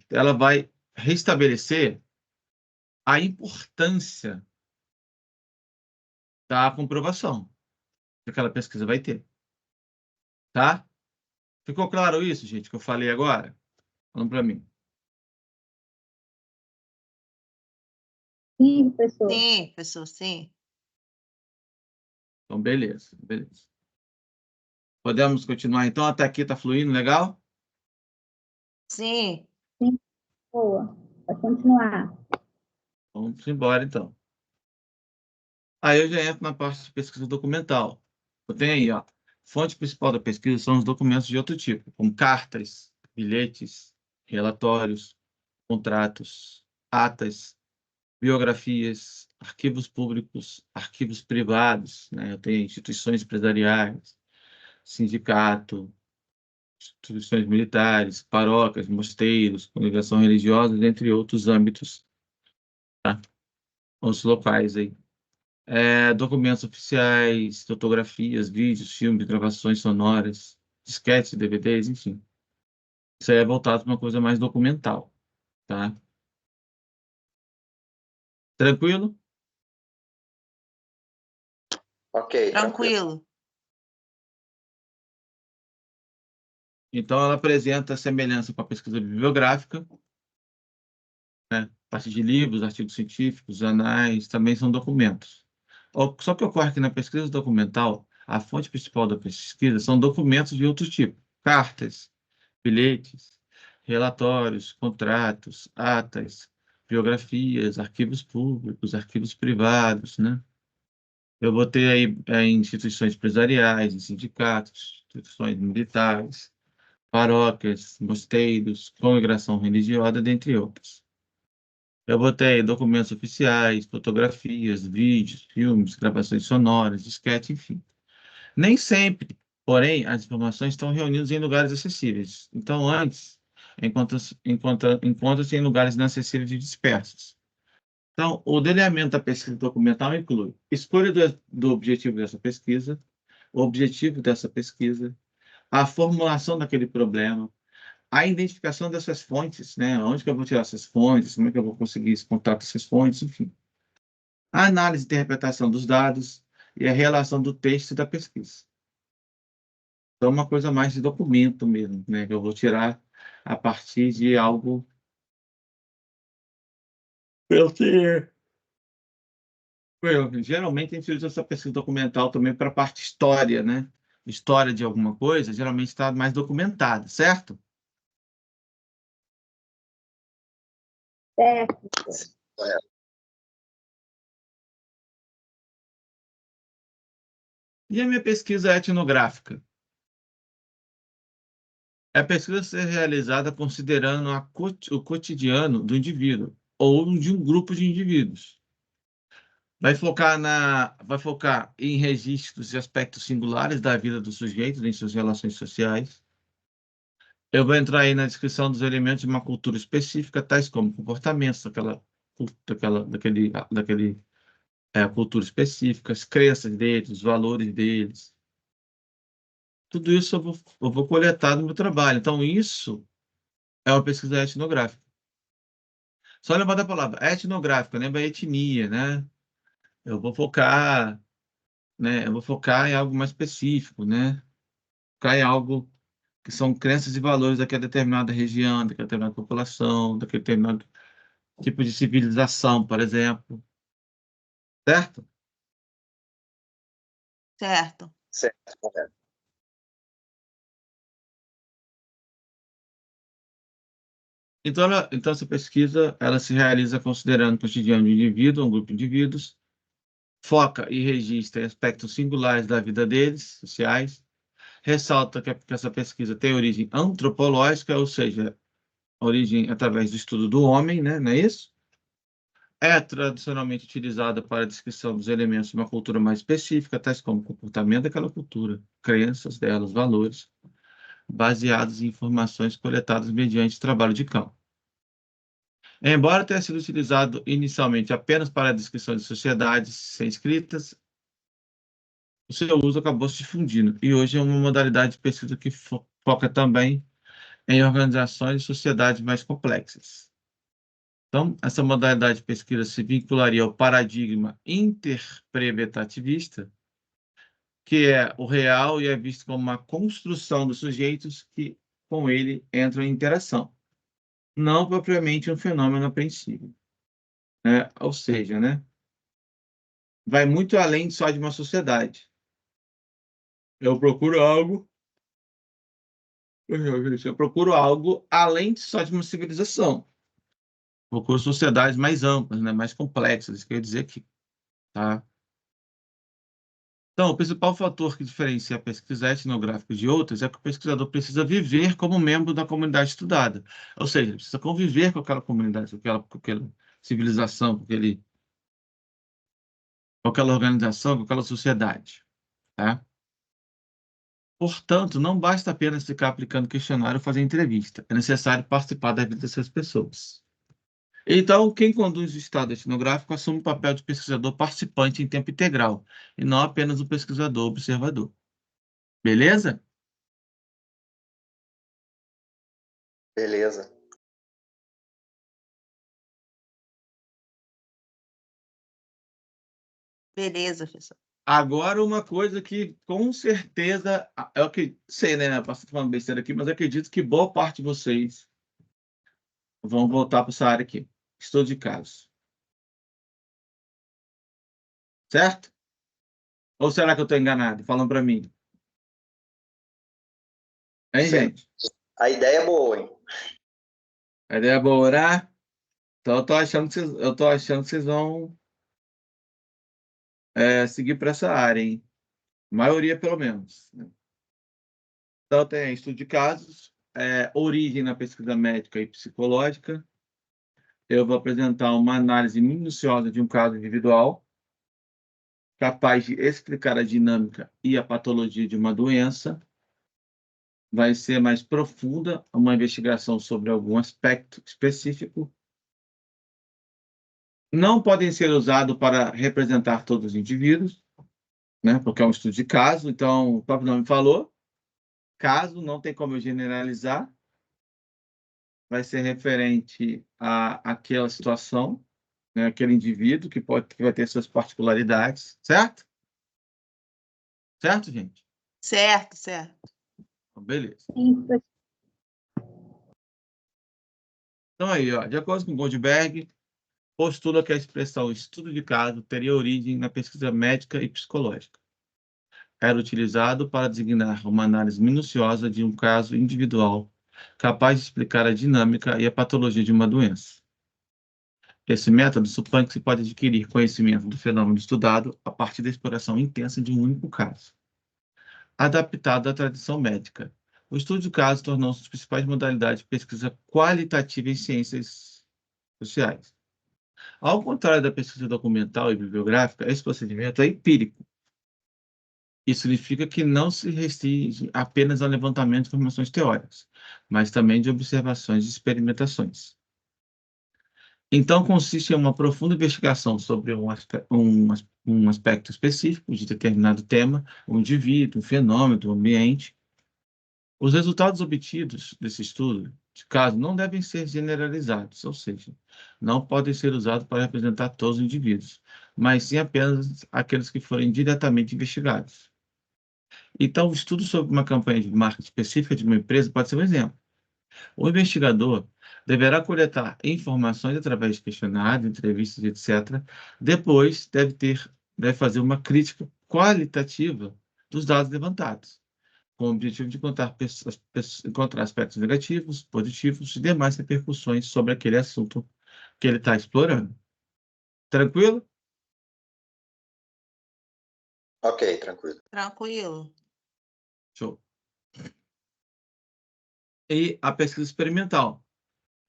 restabelecer a importância da comprovação que aquela pesquisa vai ter. Tá? Ficou claro isso, gente, que eu falei agora? Falando para mim. Sim, professor. Sim, professor, sim. Então, beleza, beleza. Podemos continuar, então? Até aqui está fluindo, legal? Sim. Sim, boa. Pode continuar. Vamos embora, então. Aí eu já entro na parte de pesquisa documental. Eu tenho aí, ó, fonte principal da pesquisa são os documentos de outro tipo, como cartas, bilhetes, relatórios, contratos, atas, biografias, arquivos públicos, arquivos privados, né? Eu tenho instituições empresariais, sindicato, instituições militares, paróquias, mosteiros, congregação religiosa, entre outros âmbitos, tá? Os locais aí. Documentos oficiais, fotografias, vídeos, filmes, gravações sonoras, disquetes, DVDs, enfim. Isso aí é voltado para uma coisa mais documental, tá? Tranquilo? Ok, tranquilo. Tranquilo. Então, ela apresenta semelhança com a pesquisa bibliográfica, né? A partir de livros, artigos científicos, anais, também são documentos. Só que ocorre que na pesquisa documental, a fonte principal da pesquisa são documentos de outro tipo, cartas, bilhetes, relatórios, contratos, atas, biografias, arquivos públicos, arquivos privados, né? Eu botei aí em instituições empresariais, em sindicatos, instituições militares, paróquias, mosteiros, congregação religiosa, dentre outros. Eu botei documentos oficiais, fotografias, vídeos, filmes, gravações sonoras, disquete, enfim. Nem sempre, porém, as informações estão reunidas em lugares acessíveis. Então, antes, encontra-se em lugares inacessíveis e dispersos. Então, o delineamento da pesquisa documental inclui escolha do objetivo dessa pesquisa, o objetivo dessa pesquisa, a formulação daquele problema, a identificação dessas fontes, né? Onde que eu vou tirar essas fontes, como é que eu vou conseguir esse contato dessas fontes, enfim. A análise e interpretação dos dados e a relação do texto e da pesquisa. Então, uma coisa mais de documento mesmo, né? Que eu vou tirar a partir de algo. Geralmente a gente usa essa pesquisa documental também para a parte história, né? História de alguma coisa, geralmente está mais documentada, certo? Certo. E a minha pesquisa etnográfica? A pesquisa a ser realizada considerando o cotidiano do indivíduo ou de um grupo de indivíduos. Vai focar em registros e aspectos singulares da vida do sujeito em suas relações sociais. Eu vou entrar aí na descrição dos elementos de uma cultura específica, tais como comportamentos daquele cultura específica, as crenças deles, os valores deles. Tudo isso eu vou coletar no meu trabalho. Então, isso é uma pesquisa etnográfica. Só lembrar da palavra etnográfica, lembra etnia, né? Eu vou focar, né? Eu vou focar em algo mais específico, né? Focar em algo que são crenças e valores daquela determinada região, daquela determinada população, daquele determinado tipo de civilização, por exemplo. Certo? Certo. Certo, correto. Então, essa pesquisa ela se realiza considerando o cotidiano do indivíduo, um grupo de indivíduos, foca e registra aspectos singulares da vida deles, sociais, ressalta que essa pesquisa tem origem antropológica, ou seja, origem através do estudo do homem, né? Não é isso? É tradicionalmente utilizada para a descrição dos elementos de uma cultura mais específica, tais como o comportamento daquela cultura, crenças delas, valores, baseados em informações coletadas mediante trabalho de campo. Embora tenha sido utilizado inicialmente apenas para a descrição de sociedades sem escritas, o seu uso acabou se difundindo e hoje é uma modalidade de pesquisa que foca também em organizações e sociedades mais complexas. Então, essa modalidade de pesquisa se vincularia ao paradigma interpretativista, que é o real e é visto como uma construção dos sujeitos que com ele entram em interação, não propriamente um fenômeno apreensível. Ou seja, né, vai muito além só de uma sociedade. Eu procuro algo além só de uma civilização. Procuro sociedades mais amplas, né, mais complexas, isso quer dizer aqui, tá? Então, o principal fator que diferencia a pesquisa etnográfica de outras é que o pesquisador precisa viver como membro da comunidade estudada. Ou seja, ele precisa conviver com aquela comunidade, com aquela civilização, com aquela organização, com aquela sociedade. Tá? Portanto, não basta apenas ficar aplicando questionário ou fazer entrevista. É necessário participar da vida dessas pessoas. Então, quem conduz o estado etnográfico assume o papel de pesquisador participante em tempo integral, e não apenas o pesquisador observador. Beleza? Beleza. Beleza, professor. Agora, uma coisa que, com certeza, eu que sei, né? Eu posso estar falando besteira aqui, mas eu acredito que boa parte de vocês vão voltar para essa área aqui. Estudo de casos. Certo? Ou será que eu estou enganado? Falam para mim. Hein, Sim. gente? A ideia é boa, hein? A ideia é boa, né? Então, eu tô achando que vocês vão seguir para essa área, hein? Maioria, pelo menos. Né? Então, tem estudo de casos, origem na pesquisa médica e psicológica. Eu vou apresentar uma análise minuciosa de um caso individual, capaz de explicar a dinâmica e a patologia de uma doença. Vai ser mais profunda, uma investigação sobre algum aspecto específico. Não podem ser usados para representar todos os indivíduos, né? Porque é um estudo de caso, então o próprio nome falou, caso, não tem como eu generalizar, vai ser referente àquela situação, né? Aquele indivíduo que vai ter suas particularidades, certo? Certo, gente? Certo, certo. Então, beleza. Sim, professor. Então aí, ó, de acordo com Goldberg, postula que a expressão estudo de caso teria origem na pesquisa médica e psicológica. Era utilizado para designar uma análise minuciosa de um caso individual, capaz de explicar a dinâmica e a patologia de uma doença. Esse método supõe que se pode adquirir conhecimento do fenômeno estudado a partir da exploração intensa de um único caso. Adaptado à tradição médica, o estudo de caso tornou-se uma das principais modalidades de pesquisa qualitativa em ciências sociais. Ao contrário da pesquisa documental e bibliográfica, esse procedimento é empírico. Isso significa que não se restringe apenas ao levantamento de informações teóricas, mas também de observações e experimentações. Então, consiste em uma profunda investigação sobre um aspecto específico de determinado tema, um indivíduo, um fenômeno, um ambiente. Os resultados obtidos desse estudo de caso não devem ser generalizados, ou seja, não podem ser usados para representar todos os indivíduos, mas sim apenas aqueles que forem diretamente investigados. Então, o estudo sobre uma campanha de marketing específica de uma empresa pode ser um exemplo. O investigador deverá coletar informações através de questionários, entrevistas, etc. Depois, deve fazer uma crítica qualitativa dos dados levantados, com o objetivo de encontrar aspectos negativos, positivos e demais repercussões sobre aquele assunto que ele está explorando. Tranquilo? Ok, tranquilo. Tranquilo. Show. E a pesquisa experimental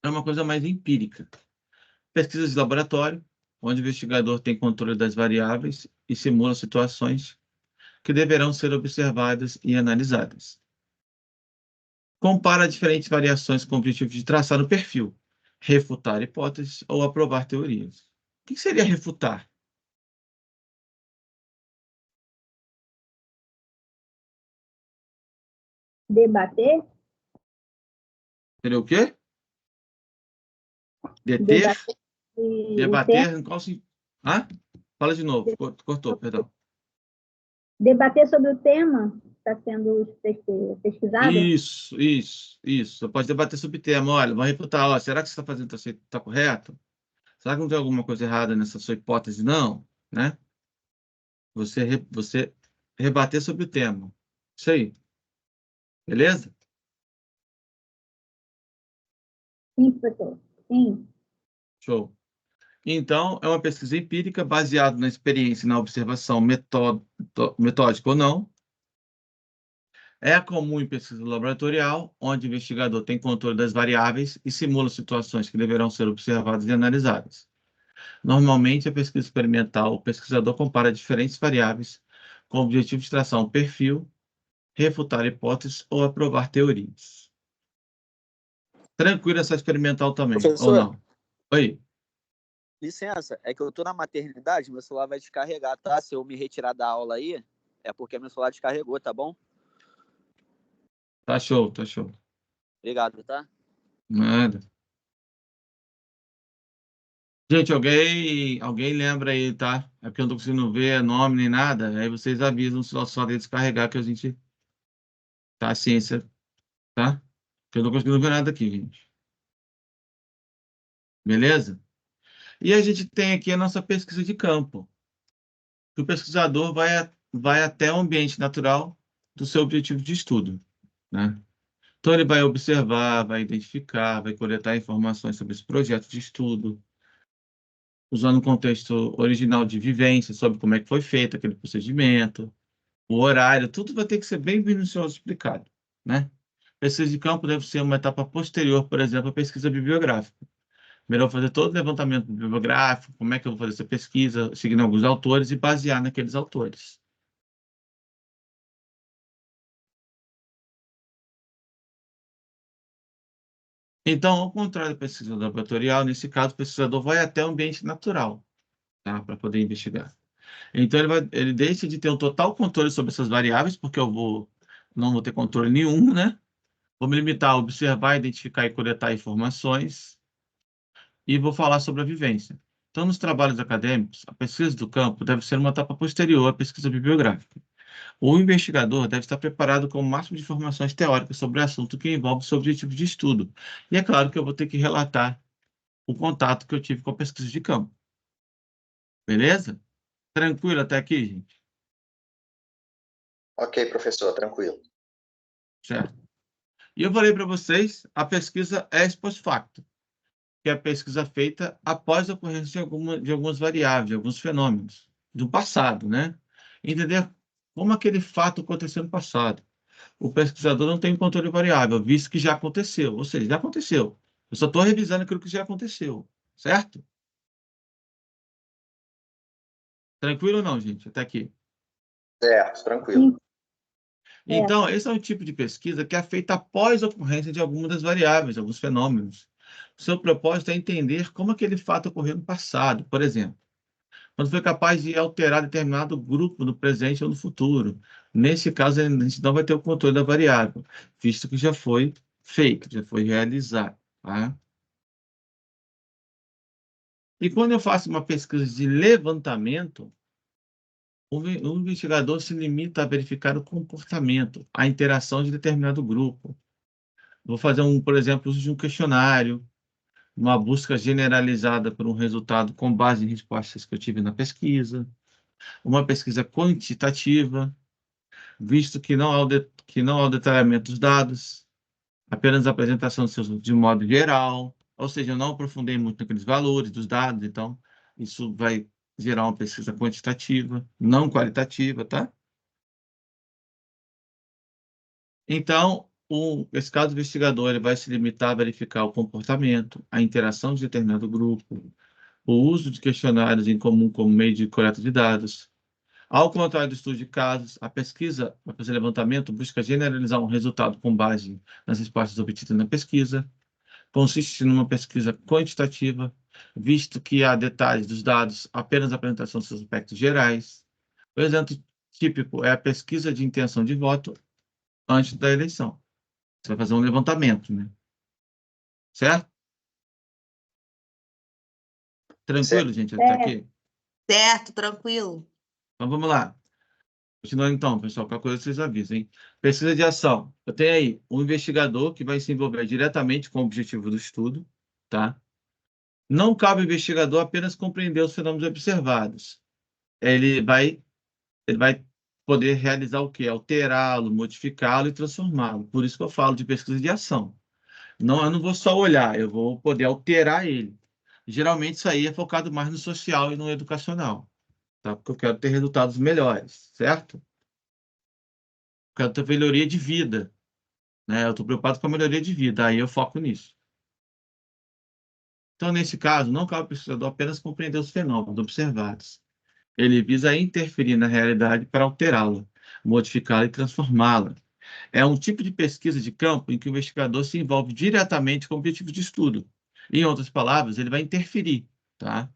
é uma coisa mais empírica. Pesquisas de laboratório, onde o investigador tem controle das variáveis e simula situações que deverão ser observadas e analisadas. Compara diferentes variações com o objetivo de traçar o perfil, refutar hipóteses ou aprovar teorias. O que seria refutar? Debater? Seria o quê? Deter? Debater o Debater? Qual sentido? Hã? Fala de novo. Cortou, perdão. debater sobre o tema que está sendo pesquisado? Isso. Você pode debater sobre o tema. Olha, vamos refutar. Ó, será que você está fazendo está correto? Será que não tem alguma coisa errada nessa sua hipótese? Não, né? Você rebater sobre o tema. Isso aí. Beleza? Sim, professor. Sim. Show. Então, é uma pesquisa empírica baseada na experiência e na observação metódica ou não. É comum em pesquisa laboratorial, onde o investigador tem controle das variáveis e simula situações que deverão ser observadas e analisadas. Normalmente, a pesquisa experimental, o pesquisador compara diferentes variáveis com o objetivo de traçar um perfil, refutar hipóteses ou aprovar teorias. Tranquilo essa experimental também, ou Professor, não? Oi, licença, é que eu tô na maternidade, meu celular vai descarregar, tá? Se eu me retirar da aula aí, é porque meu celular descarregou, tá bom? tá show, tá show. Obrigado, tá? Nada. Gente, alguém lembra aí, tá? É porque eu não tô conseguindo ver nome nem nada. Aí vocês avisam se o nosso celular descarregar que a gente tá a ciência, tá? Porque eu não tô conseguindo ver nada aqui, gente. Beleza? E a gente tem aqui a nossa pesquisa de campo. O pesquisador vai até o ambiente natural do seu objetivo de estudo, né? Então, ele vai observar, vai identificar, vai coletar informações sobre esse projeto de estudo, usando o contexto original de vivência, sobre como é que foi feito aquele procedimento, o horário, tudo vai ter que ser bem minucioso explicado, né? Pesquisa de campo deve ser uma etapa posterior, por exemplo, à pesquisa bibliográfica. Melhor fazer todo o levantamento bibliográfico, como é que eu vou fazer essa pesquisa, seguindo alguns autores e basear naqueles autores. Então, ao contrário da pesquisa laboratorial, nesse caso, o pesquisador vai até o ambiente natural, tá? Para poder investigar. Então, ele deixa de ter um total controle sobre essas variáveis, porque não vou ter controle nenhum, né? Vou me limitar a observar, identificar e coletar informações e vou falar sobre a vivência. Então, nos trabalhos acadêmicos, a pesquisa do campo deve ser uma etapa posterior à pesquisa bibliográfica. O investigador deve estar preparado com o máximo de informações teóricas sobre o assunto que envolve seu objetivo de estudo. E é claro que eu vou ter que relatar o contato que eu tive com a pesquisa de campo. Beleza? Tranquilo até aqui, gente? Ok, professor, tranquilo. Certo. E eu falei para vocês, a pesquisa é ex post facto, que é a pesquisa feita após a ocorrência de algumas variáveis, de alguns fenômenos do passado, né? Entender como aquele fato aconteceu no passado. O pesquisador não tem controle variável, visto que já aconteceu, ou seja, já aconteceu. Eu só estou revisando aquilo que já aconteceu, certo? Tranquilo ou não, gente? Até aqui. Certo, tranquilo. Então, esse é um tipo de pesquisa que é feita após a ocorrência de alguma das variáveis, alguns fenômenos. O seu propósito é entender como aquele fato ocorreu no passado, por exemplo, quando foi capaz de alterar determinado grupo no presente ou no futuro. Nesse caso, a gente não vai ter o controle da variável, visto que já foi feito, já foi realizado. Tá? E quando eu faço uma pesquisa de levantamento, o investigador se limita a verificar o comportamento, a interação de determinado grupo. Vou fazer, por exemplo, uso de um questionário, uma busca generalizada por um resultado com base em respostas que eu tive na pesquisa, uma pesquisa quantitativa, visto que não há o detalhamento dos dados, apenas a apresentação de modo geral, ou seja, eu não aprofundei muito naqueles valores dos dados, então isso vai gerar uma pesquisa quantitativa, não qualitativa, tá? Então, esse caso investigador ele vai se limitar a verificar o comportamento, a interação de determinado grupo, o uso de questionários em comum como meio de coleta de dados. Ao contrário do estudo de casos, a pesquisa, para fazer levantamento, busca generalizar um resultado com base nas respostas obtidas na pesquisa. Consiste numa pesquisa quantitativa, visto que há detalhes dos dados, apenas a apresentação dos seus aspectos gerais. O exemplo típico é a pesquisa de intenção de voto antes da eleição. Você vai fazer um levantamento, né? Certo? Tranquilo, gente, até aqui? Certo, tranquilo. Então, vamos lá. Continuando então, pessoal, qualquer coisa vocês avisam, hein? Pesquisa de ação. Eu tenho aí um investigador que vai se envolver diretamente com o objetivo do estudo, tá? Não cabe ao investigador apenas compreender os fenômenos observados. Ele vai poder realizar o quê? Alterá-lo, modificá-lo e transformá-lo. Por isso que eu falo de pesquisa de ação. Não, eu não vou só olhar, eu vou poder alterar ele. Geralmente isso aí é focado mais no social e no educacional, tá? Porque eu quero ter resultados melhores, certo? Eu quero ter melhoria de vida, né? Eu estou preocupado com a melhoria de vida, aí eu foco nisso. Então, nesse caso, não cabe ao pesquisador apenas compreender os fenômenos observados. Ele visa interferir na realidade para alterá-la, modificá-la e transformá-la. É um tipo de pesquisa de campo em que o investigador se envolve diretamente com o objetivo de estudo. Em outras palavras, ele vai interferir, tá?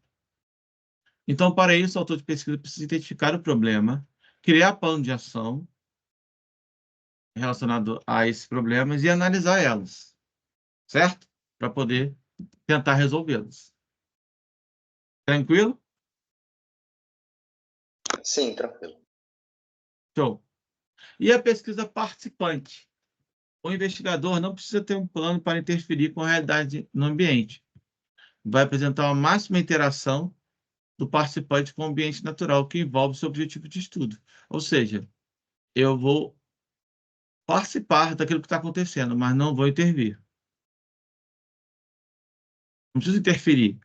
Então, para isso, o autor de pesquisa precisa identificar o problema, criar plano de ação relacionado a esses problemas e analisar elas, certo? Para poder tentar resolvê-los. Tranquilo? Sim, tranquilo. Show. E a pesquisa participante? O investigador não precisa ter um plano para interferir com a realidade no ambiente. Vai apresentar uma máxima interação do participante com o ambiente natural, que envolve seu objetivo de estudo. Ou seja, eu vou participar daquilo que está acontecendo, mas não vou intervir. Não preciso interferir.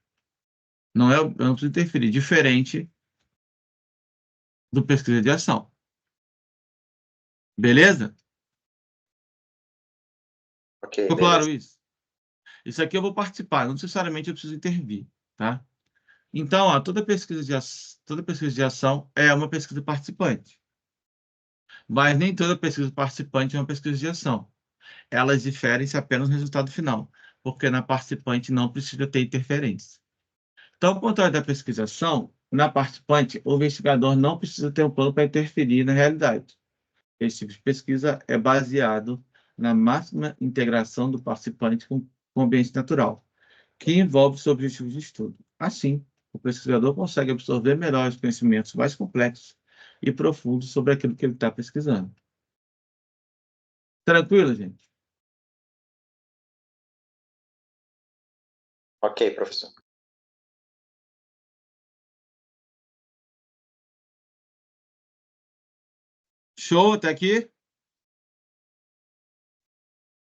Eu não preciso interferir. Diferente do pesquisa de ação. Beleza? Ok, Ficou beleza. claro isso? Isso aqui eu vou participar, não necessariamente eu preciso intervir, tá? Então, ó, toda pesquisa de ação é uma pesquisa participante. Mas nem toda pesquisa participante é uma pesquisa de ação. Elas diferem-se apenas no resultado final, porque na participante não precisa ter interferência. Então, ao contrário da pesquisa de ação, na participante, o investigador não precisa ter um plano para interferir na realidade. Esse tipo de pesquisa é baseado na máxima integração do participante com o ambiente natural, que envolve seu objetivo de estudo. Assim, o pesquisador consegue absorver melhor os conhecimentos mais complexos e profundos sobre aquilo que ele está pesquisando. Tranquilo, gente? Ok, professor. Show até aqui?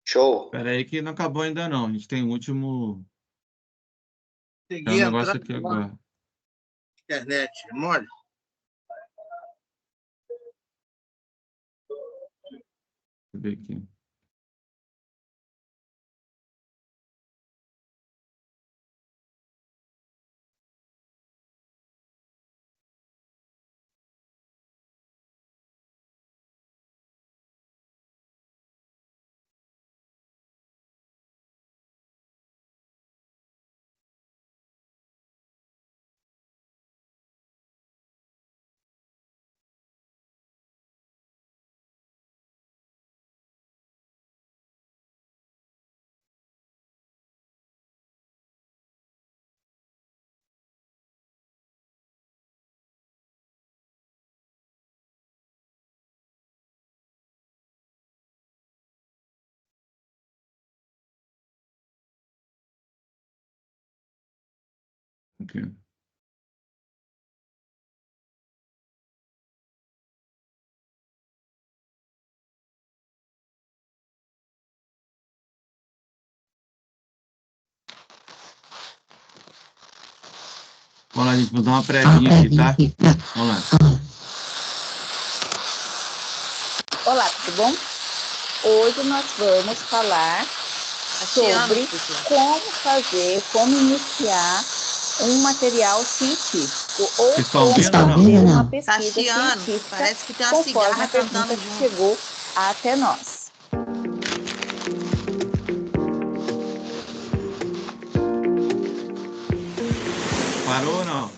Show. Espera aí que não acabou ainda não. A gente tem o último... Tem um Cheguei a negócio entrar aqui na agora. internet, é mole? Deixa eu ver aqui. Aqui. Vamos lá, gente, vou dar uma prévinha aqui, tá? Vamos lá. Olá, tudo bom? Hoje nós vamos falar sobre como iniciar um material científico ou Vocês estão como ouvindo ou não? fazer uma pesquisa Tachiano, científica parece que tem uma conforme cigarra a pergunta cantando que junto. chegou até nós. Parou ou não?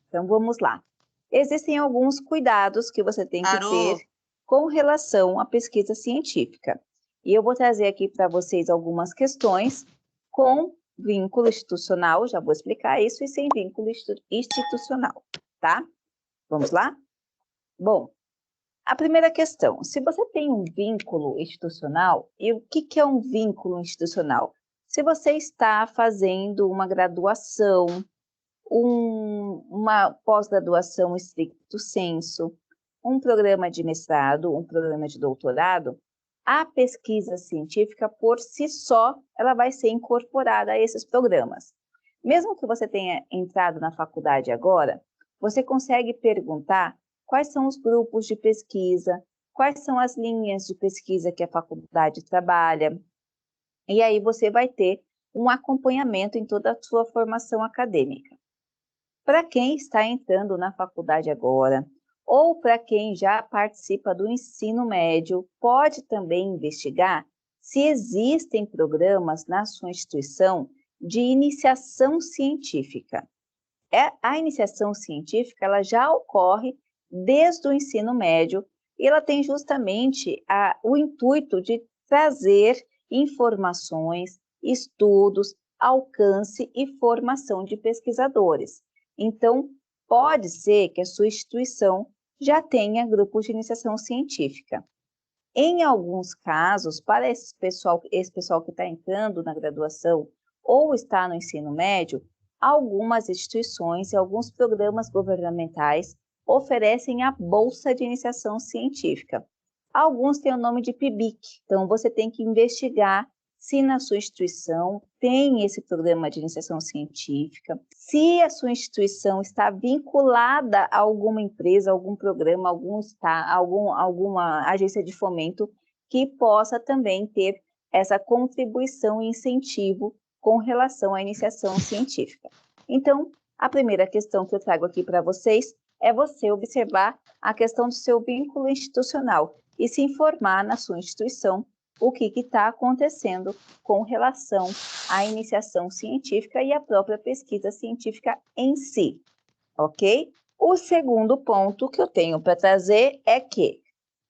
Então vamos lá. Existem alguns cuidados que você tem que Parou. ter com relação à pesquisa científica. E eu vou trazer aqui para vocês algumas questões com vínculo institucional, já vou explicar isso, e sem vínculo institucional, tá? Vamos lá? Bom, a primeira questão, se você tem um vínculo institucional, e o que é um vínculo institucional? Se você está fazendo uma graduação, uma pós-graduação stricto sensu, um programa de mestrado, um programa de doutorado, a pesquisa científica, por si só, ela vai ser incorporada a esses programas. Mesmo que você tenha entrado na faculdade agora, você consegue perguntar quais são os grupos de pesquisa, quais são as linhas de pesquisa que a faculdade trabalha, e aí você vai ter um acompanhamento em toda a sua formação acadêmica. Para quem está entrando na faculdade agora, ou para quem já participa do ensino médio, pode também investigar se existem programas na sua instituição de iniciação científica. A iniciação científica ela já ocorre desde o ensino médio e ela tem justamente o intuito de trazer informações, estudos, alcance e formação de pesquisadores. Então, pode ser que a sua instituição já tenha grupos de iniciação científica. Em alguns casos, para esse pessoal que está entrando na graduação ou está no ensino médio, algumas instituições e alguns programas governamentais oferecem a Bolsa de Iniciação Científica. Alguns têm o nome de PIBIC, então você tem que investigar se na sua instituição tem esse programa de iniciação científica, se a sua instituição está vinculada a alguma empresa, algum programa, alguma agência de fomento que possa também ter essa contribuição e incentivo com relação à iniciação científica. Então, a primeira questão que eu trago aqui para vocês é você observar a questão do seu vínculo institucional e se informar na sua instituição o que está acontecendo com relação à iniciação científica e à própria pesquisa científica em si, ok? O segundo ponto que eu tenho para trazer é que,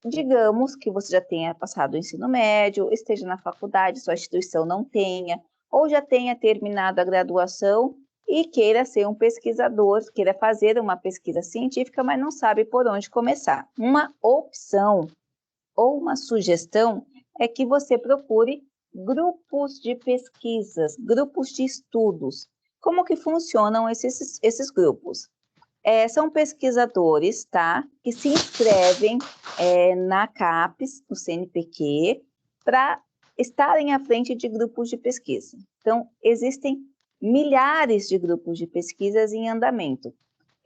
digamos que você já tenha passado o ensino médio, esteja na faculdade, sua instituição não tenha, ou já tenha terminado a graduação e queira ser um pesquisador, queira fazer uma pesquisa científica, mas não sabe por onde começar. Uma opção ou uma sugestão é que você procure grupos de pesquisas, grupos de estudos. Como que funcionam esses grupos? São pesquisadores, tá, que se inscrevem na CAPES, no CNPq, para estarem à frente de grupos de pesquisa. Então, existem milhares de grupos de pesquisas em andamento.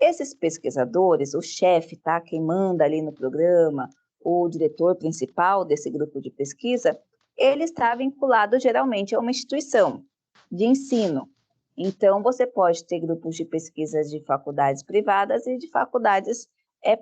Esses pesquisadores, o chefe, tá, quem manda ali no programa, o diretor principal desse grupo de pesquisa, ele está vinculado geralmente a uma instituição de ensino. Então, você pode ter grupos de pesquisas de faculdades privadas e de faculdades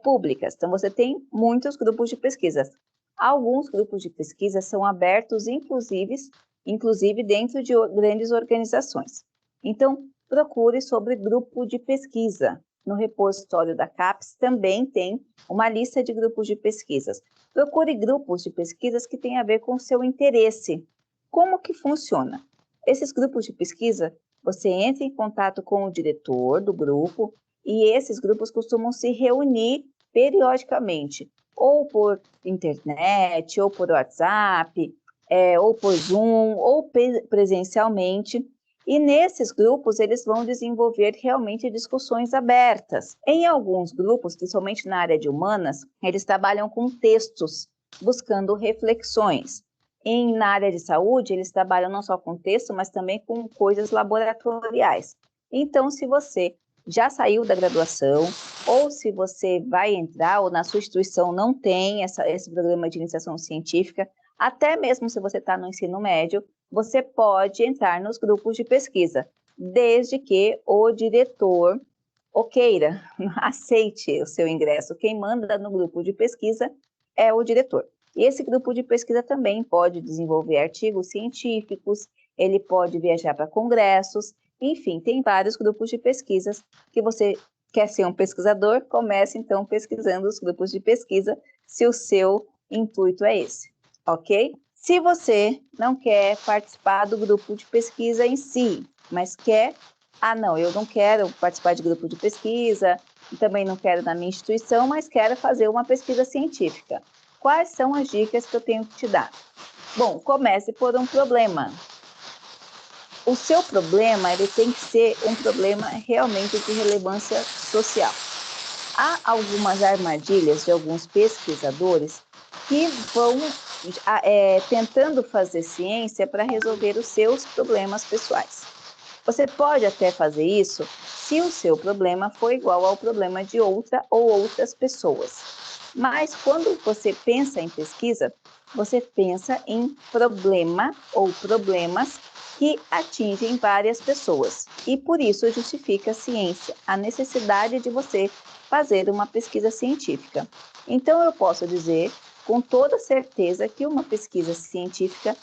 públicas. Então, você tem muitos grupos de pesquisas. Alguns grupos de pesquisa são abertos, inclusive dentro de grandes organizações. Então, procure sobre grupo de pesquisa. No repositório da CAPES também tem uma lista de grupos de pesquisas. Procure grupos de pesquisas que têm a ver com o seu interesse. Como que funciona? Esses grupos de pesquisa, você entra em contato com o diretor do grupo e esses grupos costumam se reunir periodicamente, ou por internet, ou por WhatsApp, ou por Zoom, ou presencialmente. E nesses grupos, eles vão desenvolver realmente discussões abertas. Em alguns grupos, principalmente na área de humanas, eles trabalham com textos, buscando reflexões. Na área de saúde, eles trabalham não só com texto, mas também com coisas laboratoriais. Então, se você já saiu da graduação, ou se você vai entrar, ou na sua instituição não tem esse programa de iniciação científica, até mesmo se você está no ensino médio, você pode entrar nos grupos de pesquisa, desde que o diretor queira, aceite o seu ingresso. Quem manda no grupo de pesquisa é o diretor. E esse grupo de pesquisa também pode desenvolver artigos científicos, ele pode viajar para congressos, enfim, tem vários grupos de pesquisas que você quer ser um pesquisador, comece então pesquisando os grupos de pesquisa, se o seu intuito é esse, ok? Se você não quer participar do grupo de pesquisa em si, mas quer, não, eu não quero participar de grupo de pesquisa, também não quero na minha instituição, mas quero fazer uma pesquisa científica. Quais são as dicas que eu tenho que te dar? Bom, comece por um problema. O seu problema, ele tem que ser um problema realmente de relevância social. Há algumas armadilhas de alguns pesquisadores que vão tentando fazer ciência para resolver os seus problemas pessoais. Você pode até fazer isso se o seu problema for igual ao problema de outra ou outras pessoas. Mas quando você pensa em pesquisa, você pensa em problema ou problemas que atingem várias pessoas. E por isso justifica a ciência, a necessidade de você fazer uma pesquisa científica. Então eu posso dizer com toda certeza que uma pesquisa científica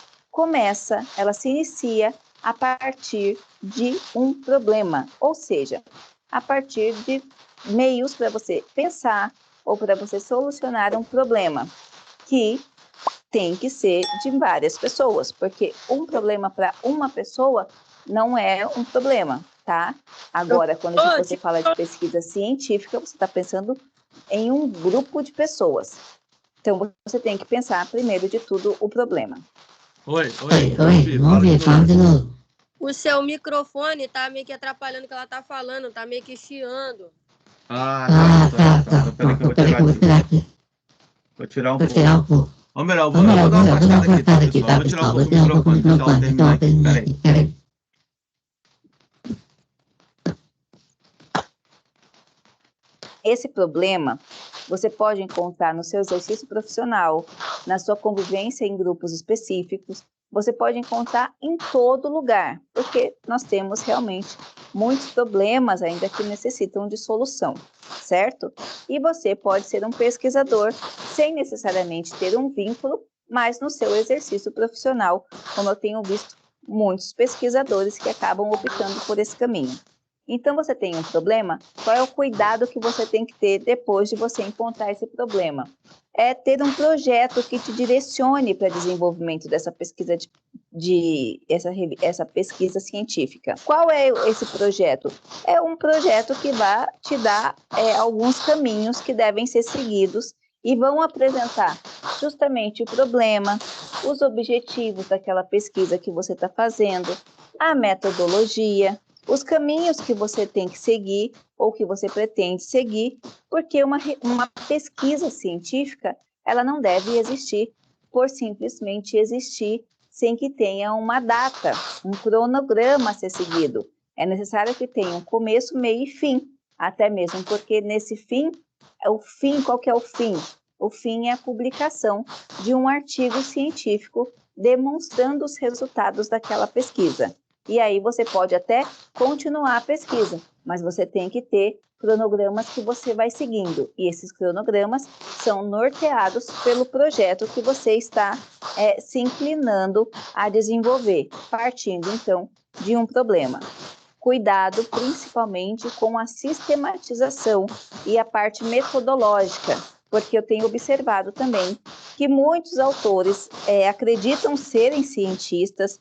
ela se inicia a partir de um problema, ou seja, a partir de meios para você pensar ou para você solucionar um problema que tem que ser de várias pessoas, porque um problema para uma pessoa não é um problema, tá? Agora, quando você fala de pesquisa científica, você está pensando em um grupo de pessoas. Então, você tem que pensar, primeiro de tudo, o problema. Oi, fala de novo. O seu microfone tá meio que atrapalhando o que ela tá falando, tá meio que chiando. Tá. Peraí que eu vou tirar aqui. Vou tirar um Vou pouco. tirar um pouco. Ô, Meral, vou dar uma afastada aqui, tá, pessoal? Vou tirar um pouco o microfone, deixa ela terminar aqui. Peraí. Esse problema você pode encontrar no seu exercício profissional, na sua convivência em grupos específicos, você pode encontrar em todo lugar, porque nós temos realmente muitos problemas ainda que necessitam de solução, certo? E você pode ser um pesquisador sem necessariamente ter um vínculo, mas no seu exercício profissional, como eu tenho visto muitos pesquisadores que acabam optando por esse caminho. Então, você tem um problema, qual é o cuidado que você tem que ter depois de você encontrar esse problema? É ter um projeto que te direcione para o desenvolvimento dessa pesquisa essa pesquisa científica. Qual é esse projeto? É um projeto que vai te dar alguns caminhos que devem ser seguidos e vão apresentar justamente o problema, os objetivos daquela pesquisa que você está fazendo, a metodologia, os caminhos que você tem que seguir ou que você pretende seguir, porque uma pesquisa científica, ela não deve existir por simplesmente existir sem que tenha uma data, um cronograma a ser seguido. É necessário que tenha um começo, meio e fim, até mesmo porque nesse fim, qual que é o fim? O fim é a publicação de um artigo científico demonstrando os resultados daquela pesquisa. E aí você pode até continuar a pesquisa, mas você tem que ter cronogramas que você vai seguindo. E esses cronogramas são norteados pelo projeto que você está se inclinando a desenvolver, partindo então de um problema. Cuidado principalmente com a sistematização e a parte metodológica, porque eu tenho observado também que muitos autores acreditam serem cientistas,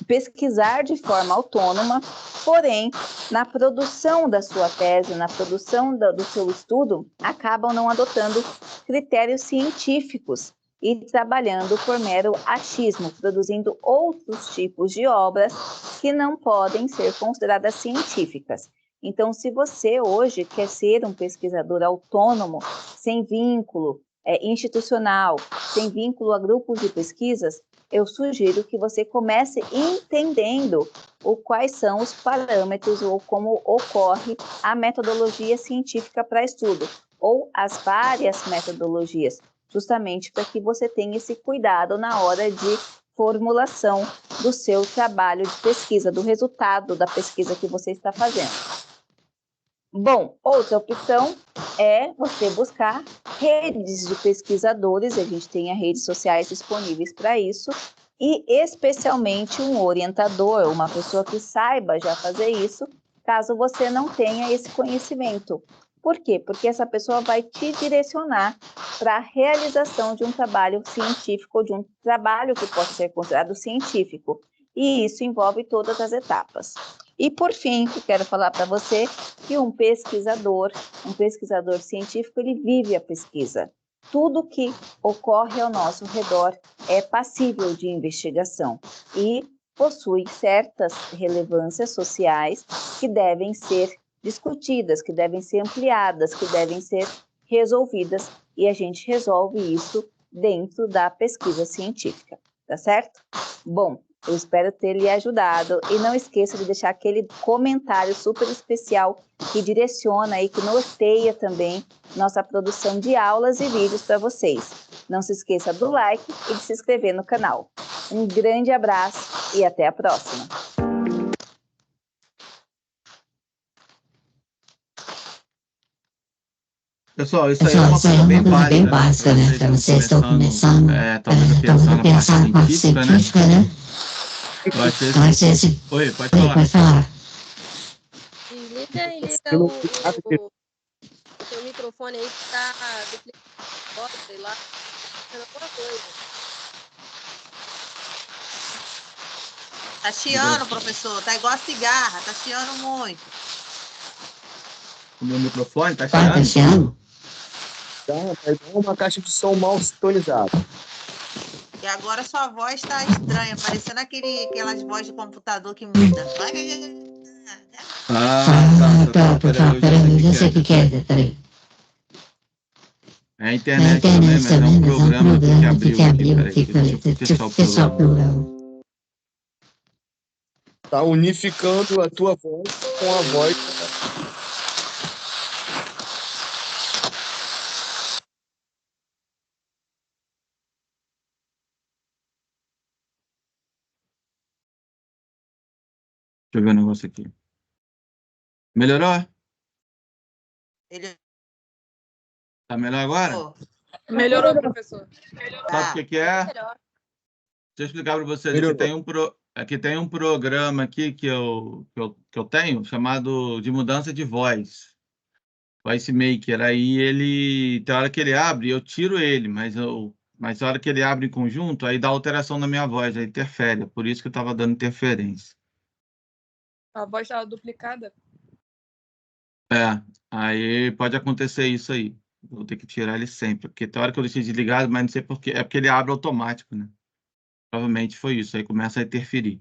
pesquisar de forma autônoma, porém, na produção da sua tese, na produção do seu estudo, acabam não adotando critérios científicos e trabalhando por mero achismo, produzindo outros tipos de obras que não podem ser consideradas científicas. Então, se você hoje quer ser um pesquisador autônomo, sem vínculo institucional, sem vínculo a grupos de pesquisas, eu sugiro que você comece entendendo quais são os parâmetros ou como ocorre a metodologia científica para estudo, ou as várias metodologias, justamente para que você tenha esse cuidado na hora de formulação do seu trabalho de pesquisa, do resultado da pesquisa que você está fazendo. Bom, outra opção é você buscar redes de pesquisadores, a gente tem as redes sociais disponíveis para isso, e especialmente um orientador, uma pessoa que saiba já fazer isso, caso você não tenha esse conhecimento. Por quê? Porque essa pessoa vai te direcionar para a realização de um trabalho científico, ou de um trabalho que pode ser considerado científico, e isso envolve todas as etapas. E, por fim, eu quero falar para você que um pesquisador científico, ele vive a pesquisa. Tudo que ocorre ao nosso redor é passível de investigação e possui certas relevâncias sociais que devem ser discutidas, que devem ser ampliadas, que devem ser resolvidas, e a gente resolve isso dentro da pesquisa científica, tá certo? Bom, Eu espero ter lhe ajudado. E não esqueça de deixar aquele comentário super especial que direciona e que norteia também nossa produção de aulas e vídeos para vocês. Não se esqueça do like e de se inscrever no canal. Um grande abraço e até a próxima. Pessoal, isso aí é uma coisa bem básica, né? Para vocês estão começando, talvez pensar na parte científica, né? Vai ser esse... Oi, pode falar. Desliga e liga o seu microfone aí que tá duplicado, sei lá, fazendo alguma coisa. Tá chiando, professor. Tá igual a cigarra, tá chiando muito. O meu microfone tá Tá chiando? Tá igual uma caixa de som mal sintonizada. E agora sua voz tá estranha, parecendo aquelas vozes de computador que muda. Peraí, eu já sei o que é, peraí. É a internet também, mas é um programa que abriu aqui, peraí. Deixa eu fechar o programa. Tá unificando a tua voz com a voz. Deixa eu ver o negócio aqui. Melhorou? Tá melhor agora? Melhorou, professor. Sabe o que é? Melhor. Deixa eu explicar para vocês. Aqui tem um programa aqui que eu tenho, chamado de mudança de voz. Voice Maker. Aí ele, tem hora que ele abre, eu tiro ele, mas a hora que ele abre em conjunto, aí dá alteração na minha voz, aí interfere. Por isso que eu estava dando interferência. A voz estava duplicada. Aí pode acontecer isso aí. Vou ter que tirar ele sempre, porque tem hora que eu deixei desligado, mas não sei por quê. É porque ele abre automático, né? Provavelmente foi isso, aí começa a interferir.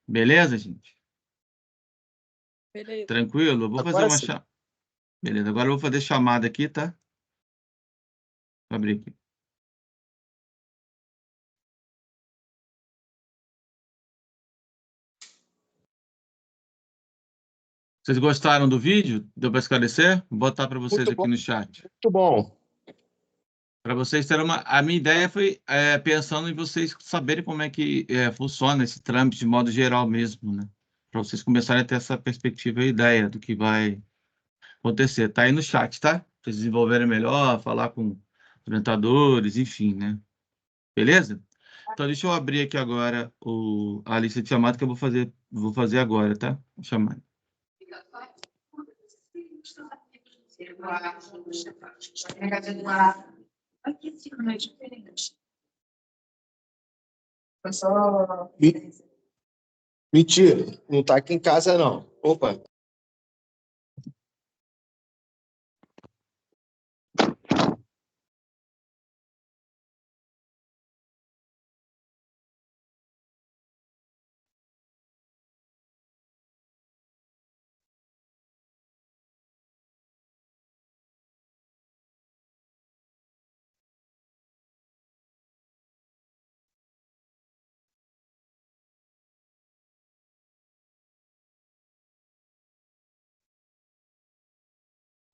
Beleza, gente? Beleza. Tranquilo? Eu vou fazer uma chamada. Beleza, agora eu vou fazer chamada aqui, tá? Vou abrir aqui. Vocês gostaram do vídeo? Deu para esclarecer? Vou botar para vocês aqui no chat. Muito bom. Para vocês terem uma... A minha ideia foi pensando em vocês saberem como é que funciona esse trâmite de modo geral mesmo, né? Para vocês começarem a ter essa perspectiva e ideia do que vai acontecer. Tá aí no chat, tá? Para vocês desenvolverem melhor, falar com orientadores, enfim, né? Beleza? Então, deixa eu abrir aqui agora a lista de chamada que eu vou fazer agora, tá? Vou chamar. Mentira, não tá aqui em casa, não. Opa.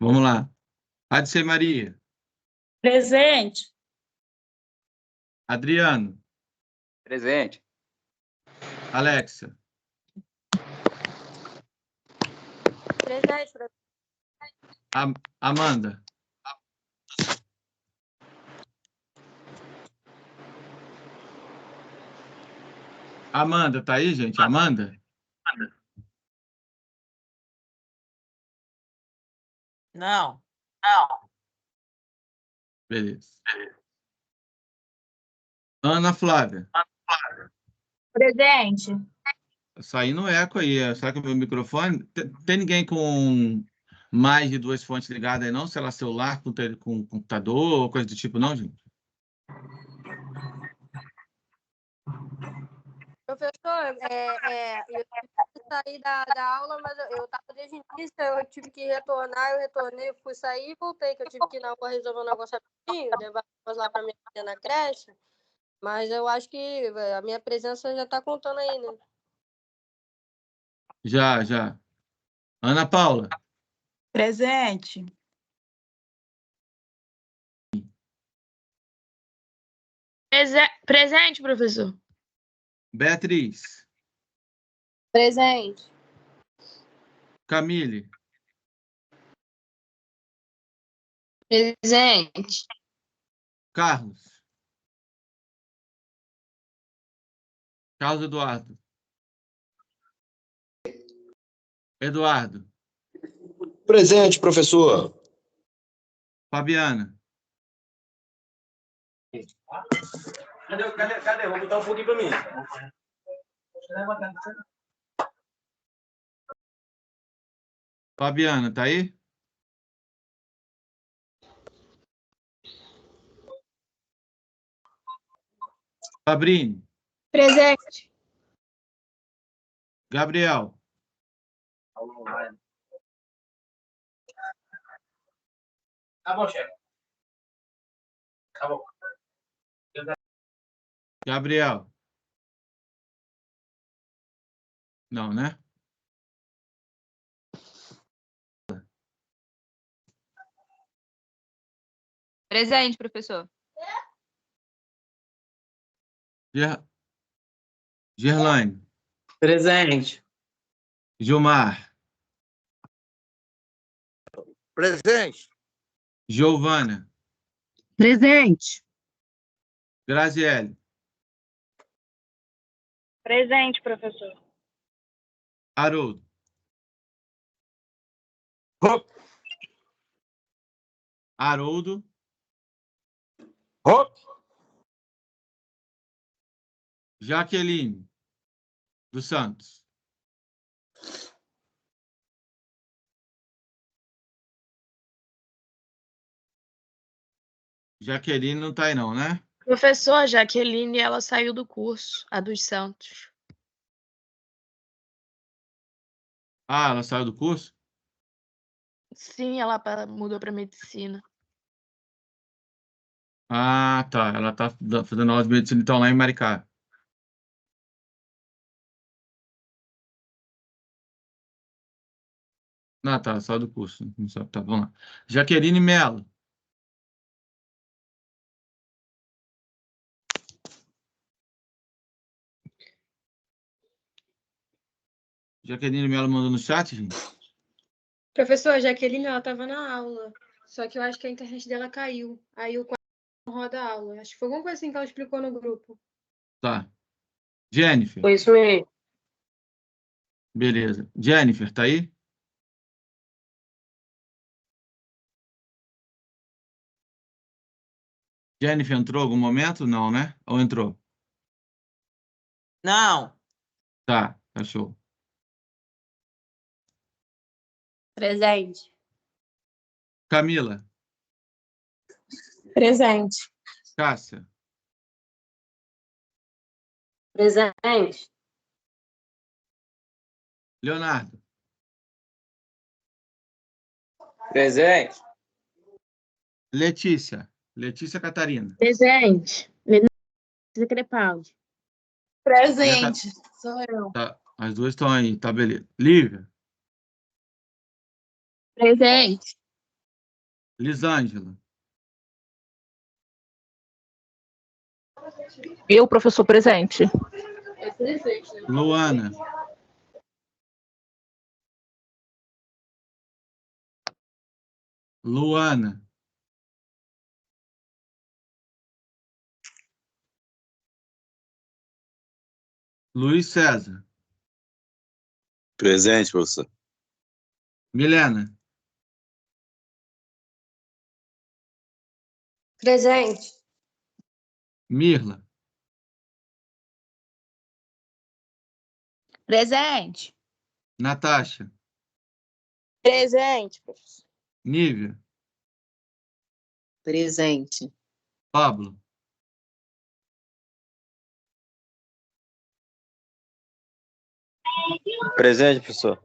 Vamos lá. Adicei Maria. Presente. Adriano. Presente. Alexia. Presente, professor. Amanda. Amanda, tá aí, gente? Amanda? Não. Beleza. Ana Flávia. Presente. Tá saindo eco aí. Será que é o meu microfone? Tem ninguém com mais de 2 fontes ligadas aí, não? Sei lá, celular com computador ou coisa do tipo, não, gente? Professor, eu tive que sair da aula, mas eu estava desde o início, eu tive que retornar, eu retornei, eu fui sair e voltei, que eu tive que ir na rua resolver um negócio rapidinho, levar as coisas lá para minha filha na creche. Mas eu acho que a minha presença já tá contando aí, né? Já. Ana Paula. Presente. Presente, professor. Beatriz. Presente. Camille. Presente. Carlos. Carlos Eduardo. Eduardo. Presente, professor. Fabiana. Cadê? Vou botar um pouquinho para mim. Fabiana, tá aí? Fabrini. Presente. Gabriel. Tá bom, chefe. Tá bom. Gabriel. Não, né? Presente, professor. Gerlaine. Presente. Gilmar. Presente. Giovana. Presente. Graziele. Presente, professor. Haroldo. Hop. Haroldo. Hop. Jaqueline dos Santos. Jaqueline não tá aí não, né? Professor, a Jaqueline, ela saiu do curso, a dos Santos. Ah, ela saiu do curso? Sim, ela mudou para medicina. Ah, tá. Ela tá fazendo aula de medicina então lá em Maricá. Ah, tá. Saiu do curso. Não sabe. Tá, vamos lá. Jaqueline Mello. Jaqueline Mello mandou no chat, gente? Professor, a Jaqueline, ela estava na aula, só que eu acho que a internet dela caiu. Aí o quadro não roda a aula. Acho que foi alguma coisa assim que ela explicou no grupo. Tá. Jennifer. Foi isso mesmo. Beleza. Jennifer, tá aí? Jennifer entrou em algum momento? Não, né? Ou entrou? Não. Tá, show. Presente. Camila. Presente. Cássia. Presente. Leonardo. Presente. Letícia. Letícia Catarina. Presente. Letícia Crepaldi. Presente. Sou eu. Tá, as duas estão aí, tá, beleza. Lívia. Presente. Lisângela. Eu, professor, presente. É presente, né? Luana. Luana. Luiz César. Presente, professor. Milena. Presente. Mirla. Presente. Natasha. Presente, professor. Nívia. Presente. Pablo. Presente, professor.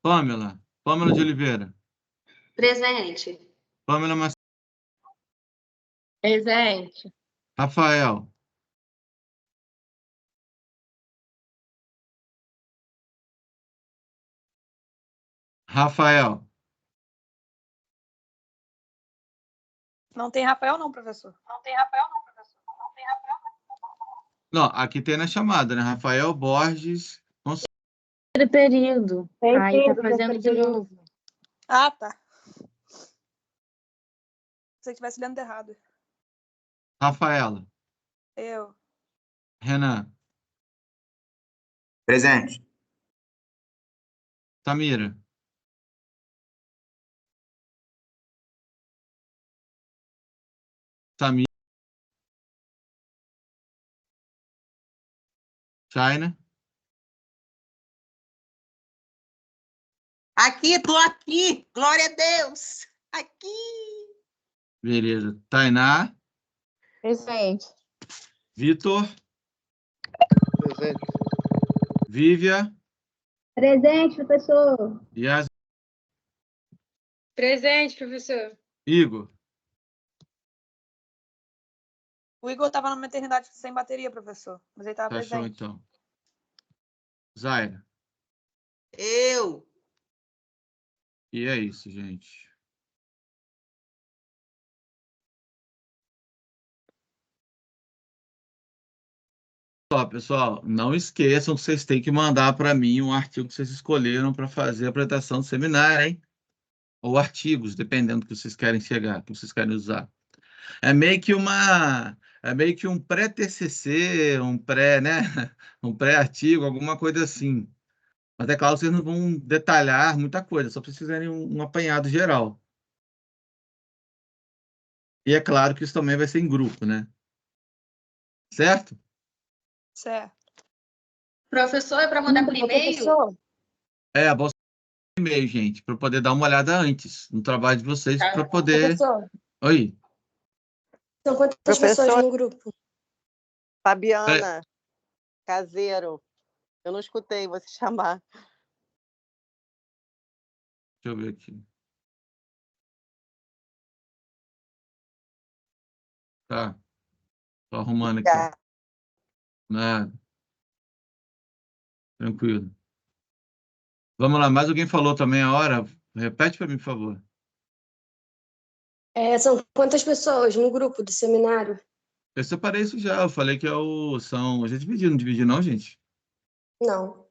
Pamela. Pamela de Oliveira. Presente. Pamela Macedo. Presente. Rafael. Rafael. Não tem Rafael, não, professor. Não, aqui tem na chamada, né? Rafael Borges. Terceiro período. Aí tá fazendo de novo. Ah, tá. Se eu estivesse lendo errado. Rafaela. Eu. Renan. Presente. Samira. Samira. China. Aqui, tô aqui. Glória a Deus. Aqui. Beleza. Tainá. Presente. Vitor. Presente. Vívia. Presente, professor. Yas... Presente, professor. Igor. O Igor estava na maternidade sem bateria, professor. Mas ele estava Tá show, presente. então. Zaira. Eu. E é isso, gente. Ó, pessoal, não esqueçam que vocês têm que mandar para mim um artigo que vocês escolheram para fazer a apresentação do seminário, hein? Ou artigos, dependendo do que vocês querem chegar, que vocês querem usar. É meio que um pré-TCC, um pré, né? Um pré-artigo, alguma coisa assim. Mas é claro que vocês não vão detalhar muita coisa, só para vocês fizerem um apanhado geral. E é claro que isso também vai ser em grupo, né? Certo? Certo. Professor, é para mandar por e-mail? É, bom e-mail, gente, para poder dar uma olhada antes no trabalho de vocês, Tá. para poder... Professor, Oi. são quantas pessoas no grupo? Fabiana, Caseiro, eu não escutei você chamar. Deixa eu ver aqui. Tá. Tô arrumando aqui. Tá. Nada. Tranquilo. Vamos lá, mais alguém falou também a hora? Repete para mim, por favor. São quantas pessoas no grupo do seminário? Eu separei isso já, eu falei que são... A gente dividiu, não dividiu não, gente? Não.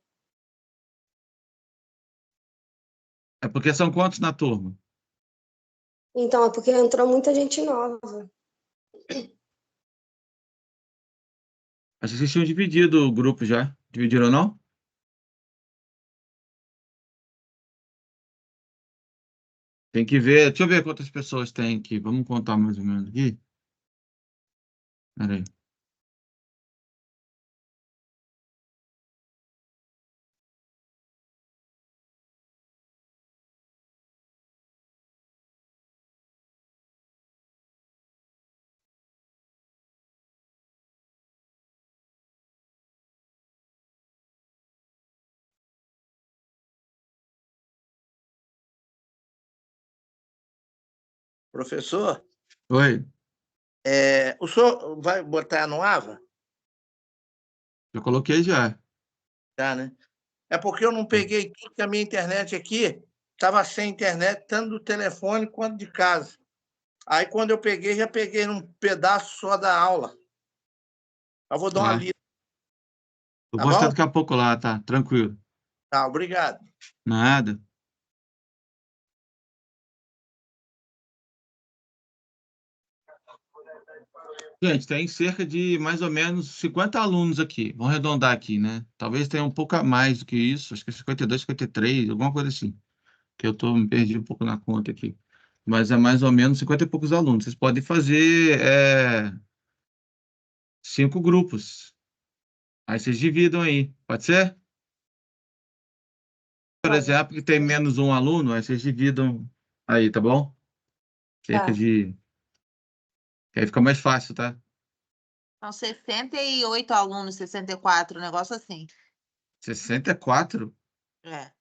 É porque são quantos na turma? Então, é porque entrou muita gente nova. Acho que vocês tinham dividido o grupo já. Dividiram ou não? Tem que ver. Deixa eu ver quantas pessoas tem aqui. Vamos contar mais ou menos aqui. Espera aí. Professor, Oi. o senhor vai botar no AVA? Eu coloquei já. Tá, né? É porque eu não peguei tudo, porque a minha internet aqui estava sem internet, tanto do telefone quanto de casa. Aí, quando eu peguei, já peguei num pedaço só da aula. Eu vou dar uma lida. Eu Tá vou estar bom? daqui a pouco lá, tá? Tranquilo. Tá, obrigado. Nada. Gente, tem cerca de mais ou menos 50 alunos aqui. Vamos arredondar aqui, né? Talvez tenha um pouco a mais do que isso. Acho que 52, 53, alguma coisa assim. Que eu me perdi um pouco na conta aqui. Mas é mais ou menos 50 e poucos alunos. Vocês podem fazer 5 grupos. Aí vocês dividam aí. Pode ser? Por exemplo, que tem menos um aluno, aí vocês dividam aí, tá bom? Cerca de... Que aí fica mais fácil, tá? São 68 alunos, 64, um negócio assim. 64? É.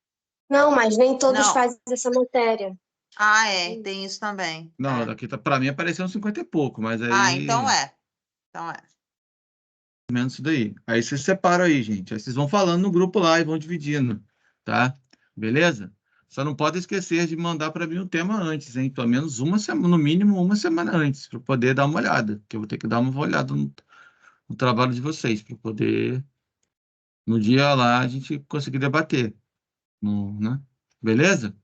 Não, mas nem todos Não. fazem essa matéria. Ah, tem isso também. Não, daqui tá, para mim apareceu uns 50 e pouco, mas aí... Ah, então é. Então é. Menos isso daí. Aí vocês separam aí, gente. Aí vocês vão falando no grupo lá e vão dividindo, tá? Beleza? Só não pode esquecer de mandar para mim o tema antes, hein? Pelo menos uma semana, no mínimo uma semana antes, para poder dar uma olhada. Que eu vou ter que dar uma olhada no trabalho de vocês, para poder, no dia lá, a gente conseguir debater. Né? Beleza?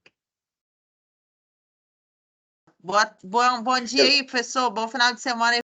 Bom dia aí, professor. Bom final de semana aí